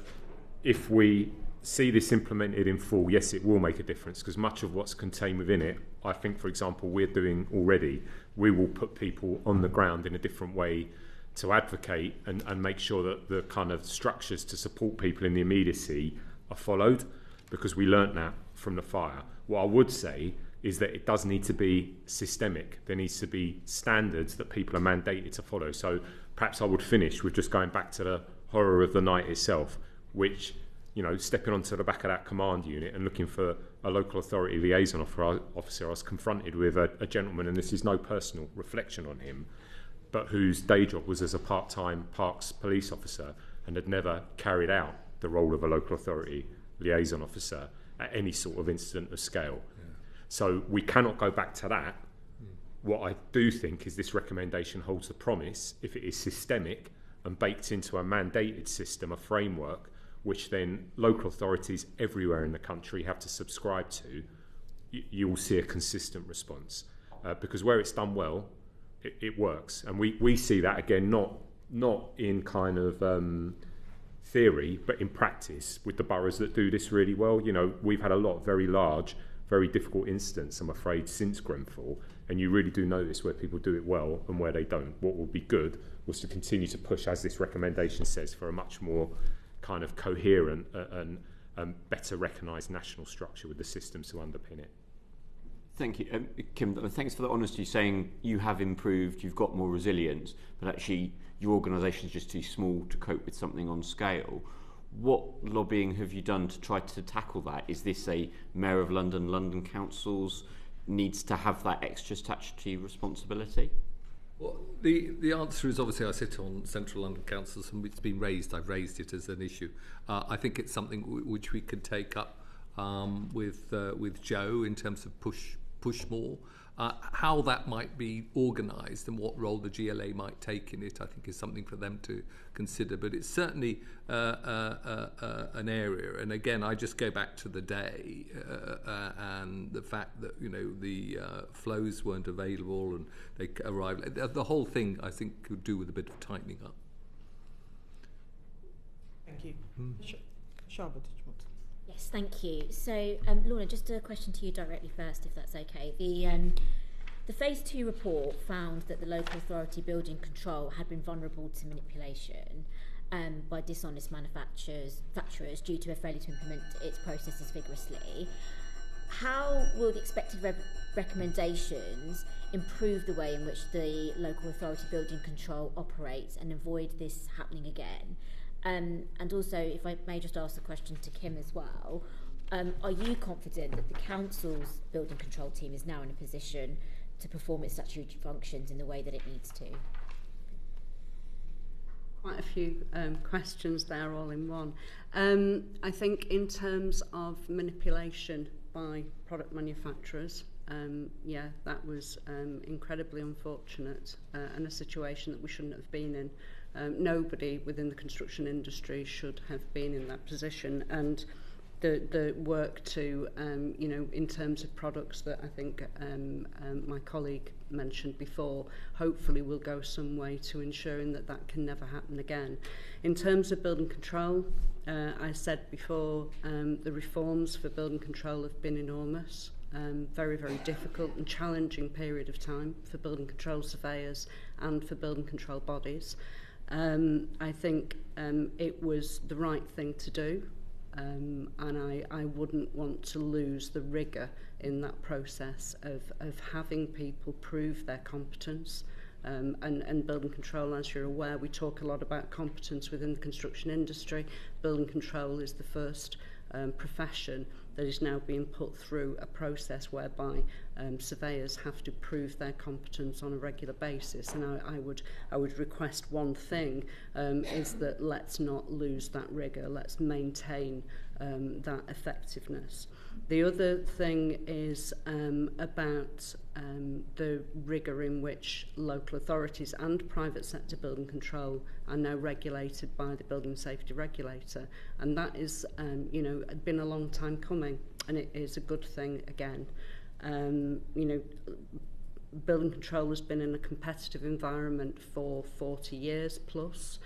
if we see this implemented in full, yes, it will make a difference, because much of what's contained within it, I think, for example, we're doing already, we will put people on the ground in a different way to advocate and make sure that the kind of structures to support people in the immediacy are followed, because we learnt that from the fire. What I would say is that it does need to be systemic. There needs to be standards that people are mandated to follow. So perhaps I would finish with just going back to the horror of the night itself, which, stepping onto the back of that command unit and looking for a local authority liaison officer, I was confronted with a gentleman, and this is no personal reflection on him, but whose day job was as a part-time Parks police officer and had never carried out the role of a local authority liaison officer at any sort of incident of scale. So we cannot go back to that. What I do think is this recommendation holds the promise, if it is systemic and baked into a mandated system, a framework, which then local authorities everywhere in the country have to subscribe to, you will see a consistent response. Because where it's done well, it works. And we see that, again, not in kind of theory, but in practice with the boroughs that do this really well. We've had a lot of very large, very difficult incidents, I'm afraid, since Grenfell, and you really do notice where people do it well and where they don't. What will be good was to continue to push, as this recommendation says, for a much more kind of coherent and better recognised national structure with the systems to underpin it. Thank you. Kim, thanks for the honesty, saying you have improved, you've got more resilience, but actually your organisation is just too small to cope with something on scale. What lobbying have you done to try to tackle that? Is this a Mayor of London, London councils needs to have that extra statutory responsibility? Well, the answer is, obviously I sit on Central London Councils, and it's been raised. I've raised it as an issue. I think it's something which we could take up with Joe in terms of push more. How that might be organised and what role the GLA might take in it, I think, is something for them to consider. But it's certainly an area. And again, I just go back to the day and the fact that the flows weren't available and they arrived. The whole thing, I think, could do with a bit of tightening up. Thank you. Sharba, did you want to? Yes, thank you. So, Lorna, just a question to you directly first, if that's okay. The Phase 2 report found that the local authority building control had been vulnerable to manipulation by dishonest manufacturers due to a failure to implement its processes vigorously. How will the expected recommendations improve the way in which the local authority building control operates and avoid this happening again? And also, if I may just ask the question to Kim as well, are you confident that the council's building control team is now in a position to perform its statutory functions in the way that it needs to? Quite a few questions there all in one. I think in terms of manipulation by product manufacturers, that was incredibly unfortunate and a situation that we shouldn't have been in. Nobody within the construction industry should have been in that position, and the work to in terms of products that I think my colleague mentioned before hopefully will go some way to ensuring that that can never happen again. In terms of building control, I said before, the reforms for building control have been enormous. Very, very difficult and challenging period of time for building control surveyors and for building control bodies. I think it was the right thing to do, and I wouldn't want to lose the rigour in that process of having people prove their competence. And building control, as you're aware, we talk a lot about competence within the construction industry. Building control is the first profession that is now being put through a process whereby surveyors have to prove their competence on a regular basis. And I would request one thing, is that let's not lose that rigour, let's maintain that effectiveness. The other thing is about the rigour in which local authorities and private sector building control are now regulated by the Building Safety Regulator, and that is been a long time coming, and it is a good thing again. Building control has been in a competitive environment for 40 years plus,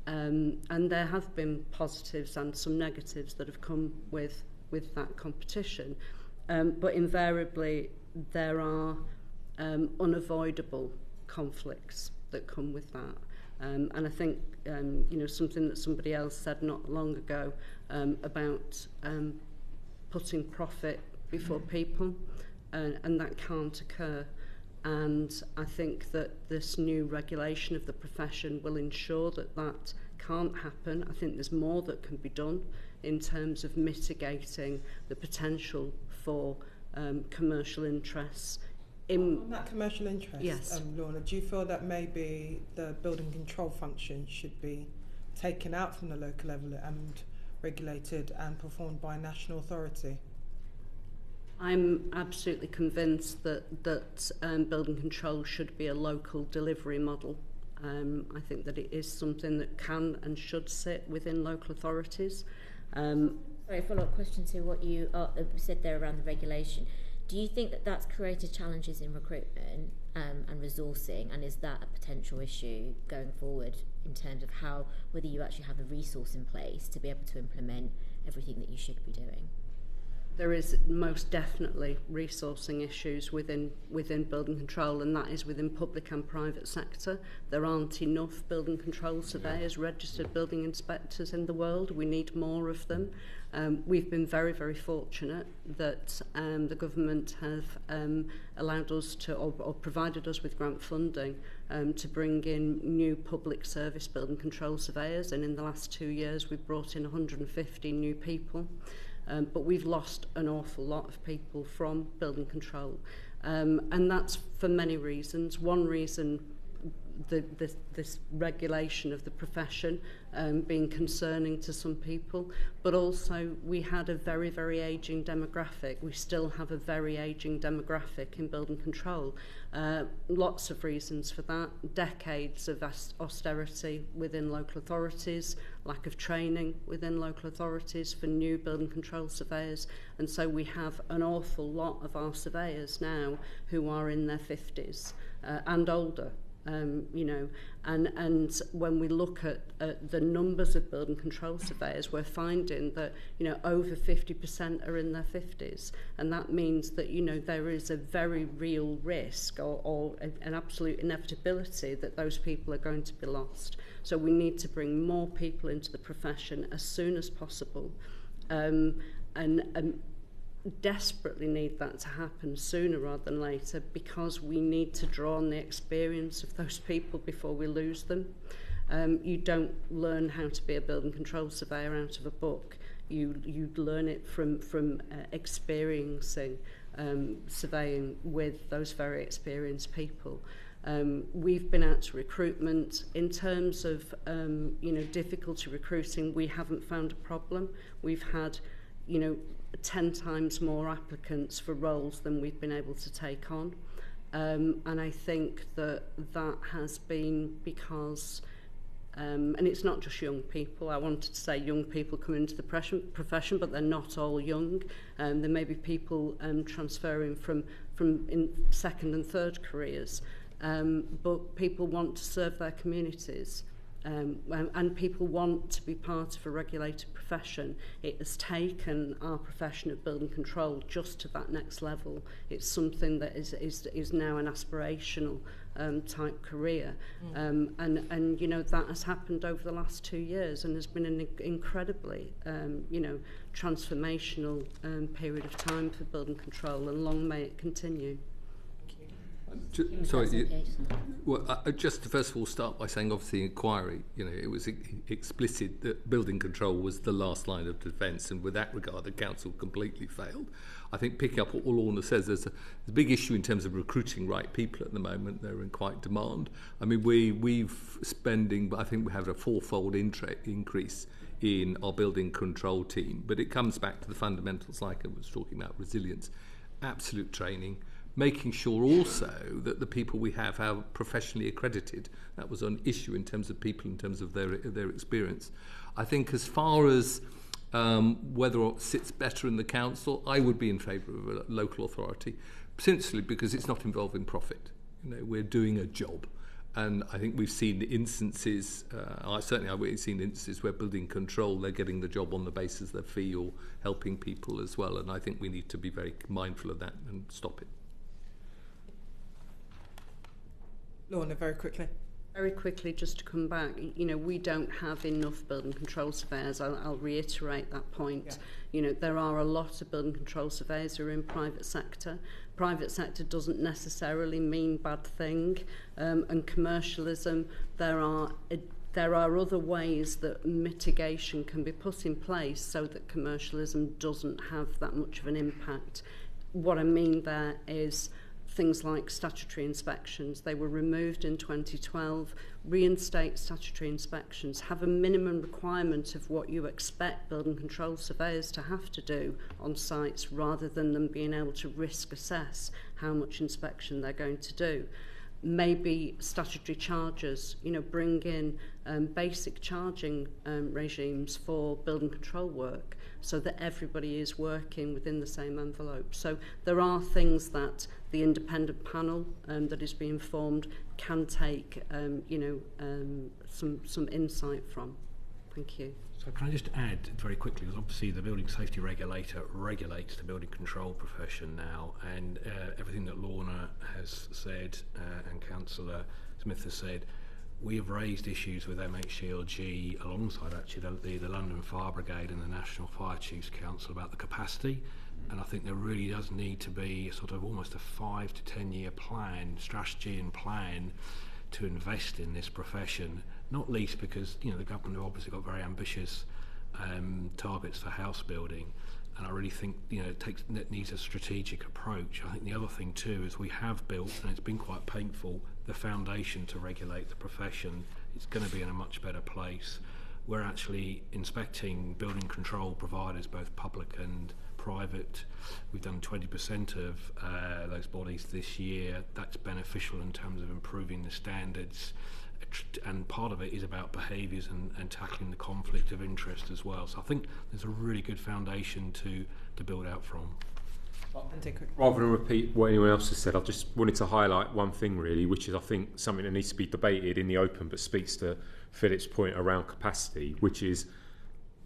and there have been positives and some negatives that have come with that competition, but invariably there are unavoidable conflicts that come with that, and I think something that somebody else said not long ago about putting profit before people, and that can't occur. And I think that this new regulation of the profession will ensure that that can't happen. I think there's more that can be done in terms of mitigating the potential for commercial interests. On that commercial interest, yes. Lorna, do you feel that maybe the building control function should be taken out from the local level and regulated and performed by a national authority? I'm absolutely convinced that building control should be a local delivery model. I think that it is something that can and should sit within local authorities. Sorry, a follow-up question to what you said there around the regulation. Do you think that that's created challenges in recruitment and resourcing, and is that a potential issue going forward in terms of whether you actually have the resource in place to be able to implement everything that you should be doing? There is most definitely resourcing issues within building control, and that is within public and private sector. There aren't enough building control surveyors, registered building inspectors in the world. We need more of them. We've been very, very fortunate that the government have allowed us to, or provided us with grant funding to bring in new public service building control surveyors, and in the last 2 years we've brought in 150 new people. But we've lost an awful lot of people from building control. And that's for many reasons. One reason this regulation of the profession being concerning to some people, but also we had a very, very ageing demographic. We still have a very ageing demographic in building control. Lots of reasons for that. Decades of austerity within local authorities, lack of training within local authorities for new building control surveyors, and so we have an awful lot of our surveyors now who are in their 50s and older. You know, and when we look at the numbers of building control surveyors, we're finding that, you know, over 50% are in their 50s, and that means that, you know, there is a very real risk or an absolute inevitability that those people are going to be lost. So we need to bring more people into the profession as soon as possible, and desperately need that to happen sooner rather than later, because we need to draw on the experience of those people before we lose them. You don't learn how to be a building control surveyor out of a book. You learn it from experiencing surveying with those very experienced people. We've been out to recruitment. In terms of you know, difficulty recruiting, we haven't found a problem. We've had, you know, 10 times more applicants for roles than we've been able to take on. And I think that has been because, and it's not just young people. I wanted to say young people come into the profession, but they're not all young. There may be people transferring from in second and third careers, but people want to serve their communities. And people want to be part of a regulated profession. It has taken our profession of building control just to that next level. It's something that is now an aspirational type career. And you know, that has happened over the last 2 years and has been an incredibly you know, transformational period of time for building control, and long may it continue. Just to first of all start by saying, obviously, inquiry, you know, it was explicit that building control was the last line of defence, and with that regard, the council completely failed. I think, picking up what Lorna says, there's a big issue in terms of recruiting right people at the moment. They're in quite demand. I mean, we've spending, I think we have a fourfold increase in our building control team, but it comes back to the fundamentals, like I was talking about, resilience, absolute training, making sure also that the people we have are professionally accredited. That was an issue in terms of people, in terms of their experience. I think as far as whether it sits better in the council, I would be in favour of a local authority, simply because it's not involving profit. You know, we're doing a job. And I think we've seen instances, I've seen instances where building control, they're getting the job on the basis of their fee or helping people as well. And I think we need to be very mindful of that and stop it. Lorna, very quickly. Very quickly, just to come back, you know, we don't have enough building control surveyors. I'll reiterate that point. Yeah. You know, there are a lot of building control surveyors who are in private sector. Private sector doesn't necessarily mean bad thing, and commercialism. There are other ways that mitigation can be put in place so that commercialism doesn't have that much of an impact. What I mean there is things like statutory inspections. They were removed in 2012. Reinstate statutory inspections. Have a minimum requirement of what you expect building control surveyors to have to do on sites, rather than them being able to risk assess how much inspection they're going to do. Maybe statutory charges, you know, bring in basic charging regimes for building control work, so that everybody is working within the same envelope. So there are things that the independent panel that is being formed can take, you know, some insight from. Thank you. So can I just add very quickly, because obviously the Building Safety Regulator regulates the building control profession now, and everything that Lorna has said and Councillor Smith has said, we have raised issues with MHCLG alongside actually the London Fire Brigade and the National Fire Chiefs Council about the capacity, and I think there really does need to be sort of almost a 5 to 10 year plan, strategy and plan to invest in this profession, not least because, you know, the government have obviously got very ambitious targets for house building, and I really think, you know, it needs a strategic approach. I think the other thing too is we have built, and it's been quite painful, the foundation to regulate the profession, it's going to be in a much better place. We're actually inspecting building control providers, both public and private. We've done 20% of those bodies this year. That's beneficial in terms of improving the standards, and part of it is about behaviours and tackling the conflict of interest as well. So I think there's a really good foundation to build out from. Rather than repeat what anyone else has said, I just wanted to highlight one thing really, which is I think something that needs to be debated in the open, but speaks to Philip's point around capacity, which is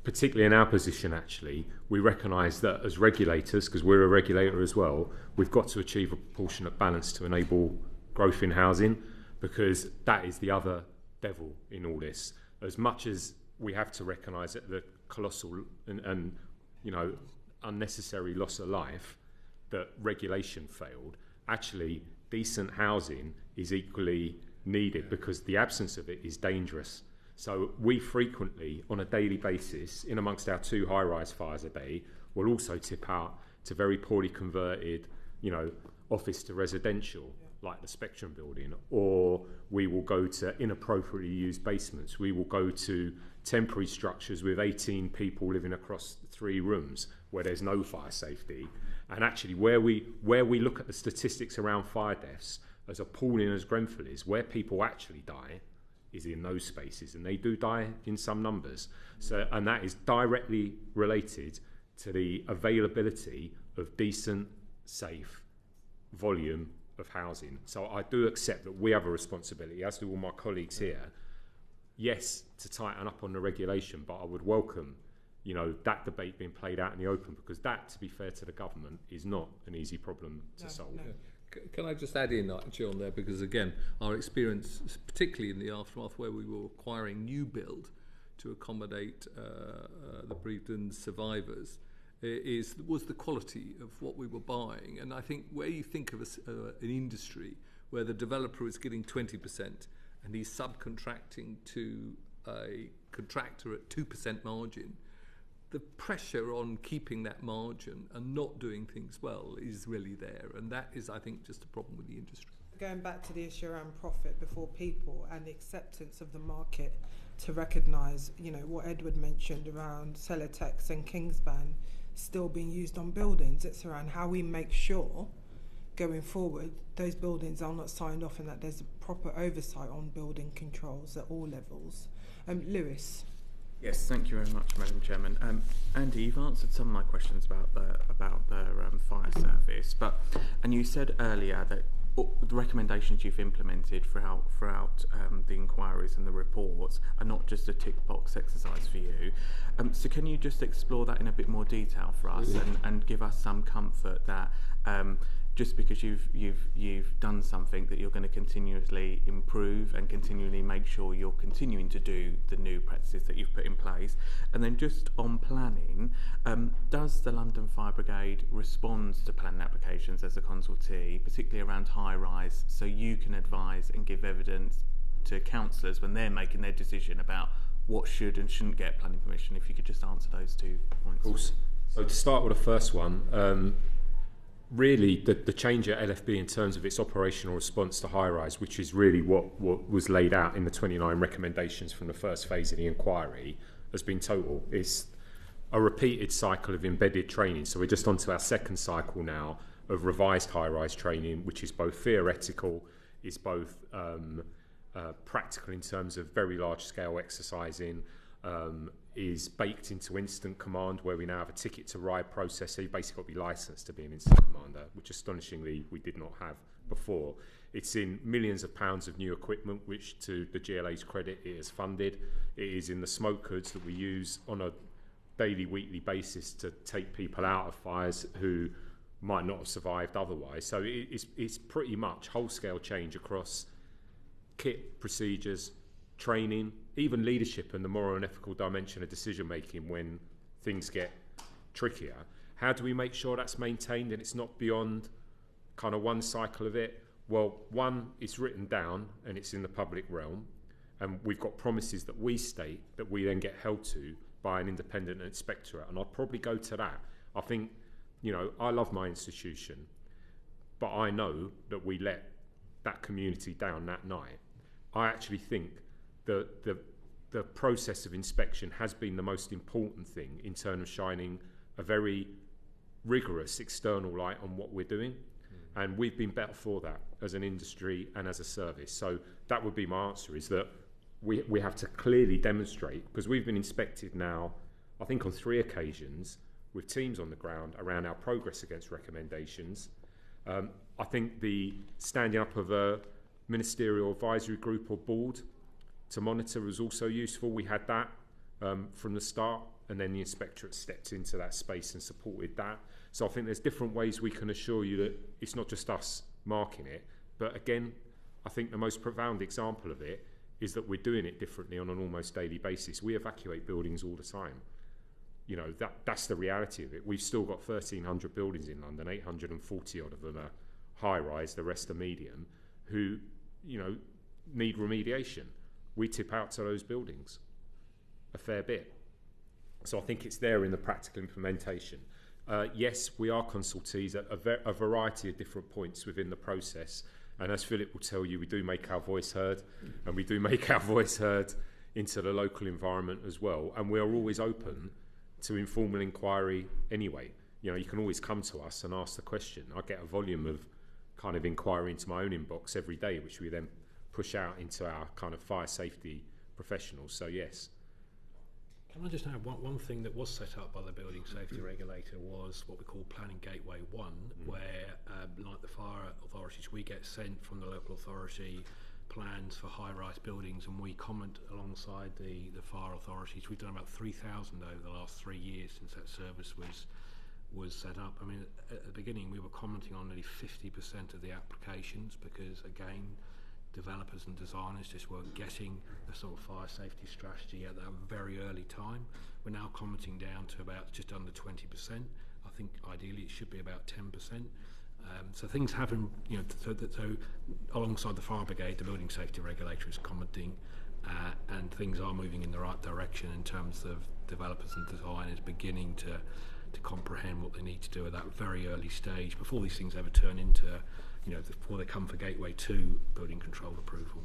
particularly in our position actually, we recognise that as regulators, because we're a regulator as well, we've got to achieve a proportionate balance to enable growth in housing, because that is the other devil in all this. As much as we have to recognise that the colossal and unnecessary loss of life that regulation failed, actually decent housing is equally needed, because the absence of it is dangerous. So we frequently, on a daily basis, in amongst our 2 high-rise fires a day, will also tip out to very poorly converted, office to residential, like the Spectrum building, or we will go to inappropriately used basements. We will go to temporary structures with 18 people living across 3 rooms where there's no fire safety. And actually, where we look at the statistics around fire deaths, as appalling as Grenfell is, where people actually die is in those spaces, and they do die in some numbers. So, and that is directly related to the availability of decent, safe volume of housing. So I do accept that we have a responsibility, as do all my colleagues here, yes, to tighten up on the regulation, but I would welcome that debate being played out in the open, because that, to be fair to the government, is not an easy problem to solve. No. Can I just add in, actually, on there, because again, our experience, particularly in the aftermath where we were acquiring new build to accommodate the bereaved and survivors, was the quality of what we were buying. And I think where you think of an industry where the developer is getting 20% and he's subcontracting to a contractor at 2% margin, the pressure on keeping that margin and not doing things well is really there. And that is, I think, just a problem with the industry. Going back to the issue around profit before people and the acceptance of the market to recognise, what Edward mentioned around Celotex and Kingspan still being used on buildings. It's around how we make sure going forward those buildings are not signed off and that there's a proper oversight on building controls at all levels. Lewis. Yes, thank you very much, Madam Chairman. Andy, you've answered some of my questions about the fire service, and you said earlier that the recommendations you've implemented throughout the inquiries and the reports are not just a tick box exercise for you. So can you just explore that in a bit more detail for us and give us some comfort that just because you've done something that you're going to continuously improve and continually make sure you're continuing to do the new practices that you've put in place. And then just on planning, does the London Fire Brigade respond to planning applications as a consultee, particularly around high rise, so you can advise and give evidence to councillors when they're making their decision about what should and shouldn't get planning permission? If you could just answer those 2 points. Of course. So to start with the first one, really the change at LFB in terms of its operational response to high-rise, which is really what was laid out in the 29 recommendations from the first phase of the inquiry, has been total. It's a repeated cycle of embedded training. So we're just onto our second cycle now of revised high-rise training, which is both theoretical, is both practical in terms of very large-scale exercising, is baked into instant command, where we now have a ticket to ride process, so you basically got to be licensed to be an instant commander, which astonishingly we did not have before. It's in millions of pounds of new equipment, which to the GLA's credit it has funded. It is in the smoke hoods that we use on a daily, weekly basis to take people out of fires who might not have survived otherwise. So it's pretty much whole-scale change across kit, procedures, training, even leadership and the moral and ethical dimension of decision making when things get trickier. How do we make sure that's maintained and it's not beyond kind of one cycle of it? Well, one, it's written down and it's in the public realm, and we've got promises that we state that we then get held to by an independent inspectorate, and I'd probably go to that. I think, I love my institution, but I know that we let that community down that night. I actually think that the process of inspection has been the most important thing in terms of shining a very rigorous external light on what we're doing. And we've been better for that as an industry and as a service. So that would be my answer, is that we have to clearly demonstrate, because we've been inspected now, I think on 3 occasions, with teams on the ground around our progress against recommendations. I think the standing up of a ministerial advisory group or board to monitor was also useful. We had that from the start, and then the inspectorate stepped into that space and supported that. So I think there's different ways we can assure you that it's not just us marking it, but again, I think the most profound example of it is that we're doing it differently on an almost daily basis. We evacuate buildings all the time. You know, that's the reality of it. We've still got 1,300 buildings in London, 840 odd of them are high-rise, the rest are medium, who, you know, need remediation. We tip out to those buildings a fair bit. So I think it's there in the practical implementation. Yes, we are consultees at a variety of different points within the process. And as Philip will tell you, we do make our voice heard, and we do make our voice heard into the local environment as well. And we are always open to informal inquiry anyway. You know, you can always come to us and ask the question. I get a volume of kind of inquiry into my own inbox every day, which we then push out into our kind of fire safety professionals. So yes. Can I just add one thing that was set up by the Building Safety Regulator was what we call Planning Gateway 1, where, like the fire authorities, we get sent from the local authority plans for high-rise buildings, and we comment alongside the fire authorities. We've done about 3,000 over the last 3 years since that service was set up. I mean, at the beginning we were commenting on nearly 50% of the applications because, again, developers and designers just weren't getting the sort of fire safety strategy at that very early time. We're now commenting down to about just under 20%. I think ideally it should be about 10%. So things haven't, you know, so alongside the fire brigade, the building safety regulator is commenting, and things are moving in the right direction in terms of developers and designers beginning to comprehend what they need to do at that very early stage before these things ever turn into, you know, before they come for Gateway 2 building control approval.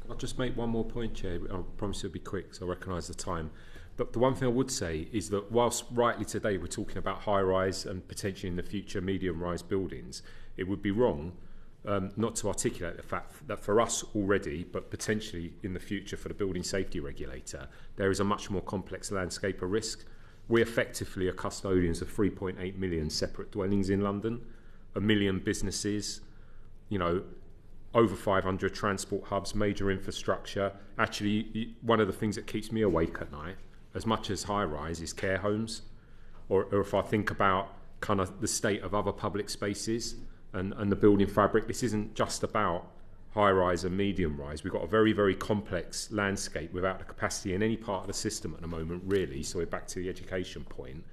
I'll just make one more point, Chair. I promise it'll be quick, so I recognise the time. But the one thing I would say is that whilst rightly today we're talking about high-rise and potentially in the future medium-rise buildings, it would be wrong not to articulate the fact that for us already, but potentially in the future for the Building Safety Regulator, there is a much more complex landscape of risk. We effectively are custodians of 3.8 million separate dwellings in London, 1 million businesses, you know, over 500 transport hubs, major infrastructure. Actually, one of the things that keeps me awake at night, as much as high-rise, is care homes. Or if I think about kind of the state of other public spaces and the building fabric, this isn't just about high-rise and medium-rise. We've got a very, very complex landscape without the capacity in any part of the system at the moment, really. So we're back to the education point,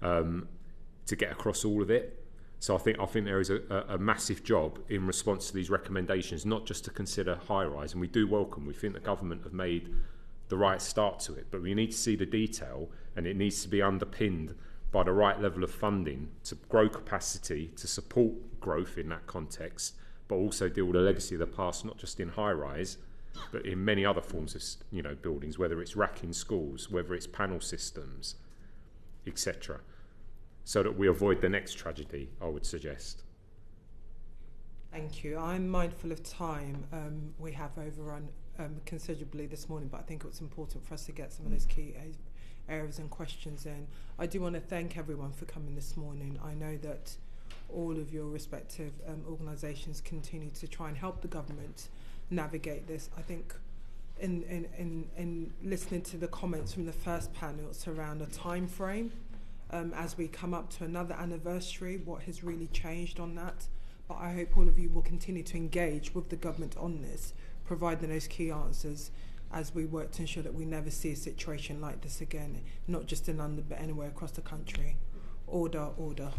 to get across all of it. So I think there is a massive job in response to these recommendations, not just to consider high-rise, and we do welcome. We think the government have made the right start to it, but we need to see the detail, and it needs to be underpinned by the right level of funding to grow capacity, to support growth in that context, but also deal with the legacy of the past, not just in high-rise, but in many other forms of, you know, buildings, whether it's racking schools, whether it's panel systems, etc., so that we avoid the next tragedy, I would suggest. Thank you. I'm mindful of time. We have overrun considerably this morning, but I think it was important for us to get some of those key areas and questions in. I do want to thank everyone for coming this morning. I know that all of your respective organisations continue to try and help the government navigate this. I think in listening to the comments from the first panel, it's around a time frame. As we come up to another anniversary, what has really changed on that? But I hope all of you will continue to engage with the government on this, providing those key answers as we work to ensure that we never see a situation like this again, not just in London, but anywhere across the country. Order, order.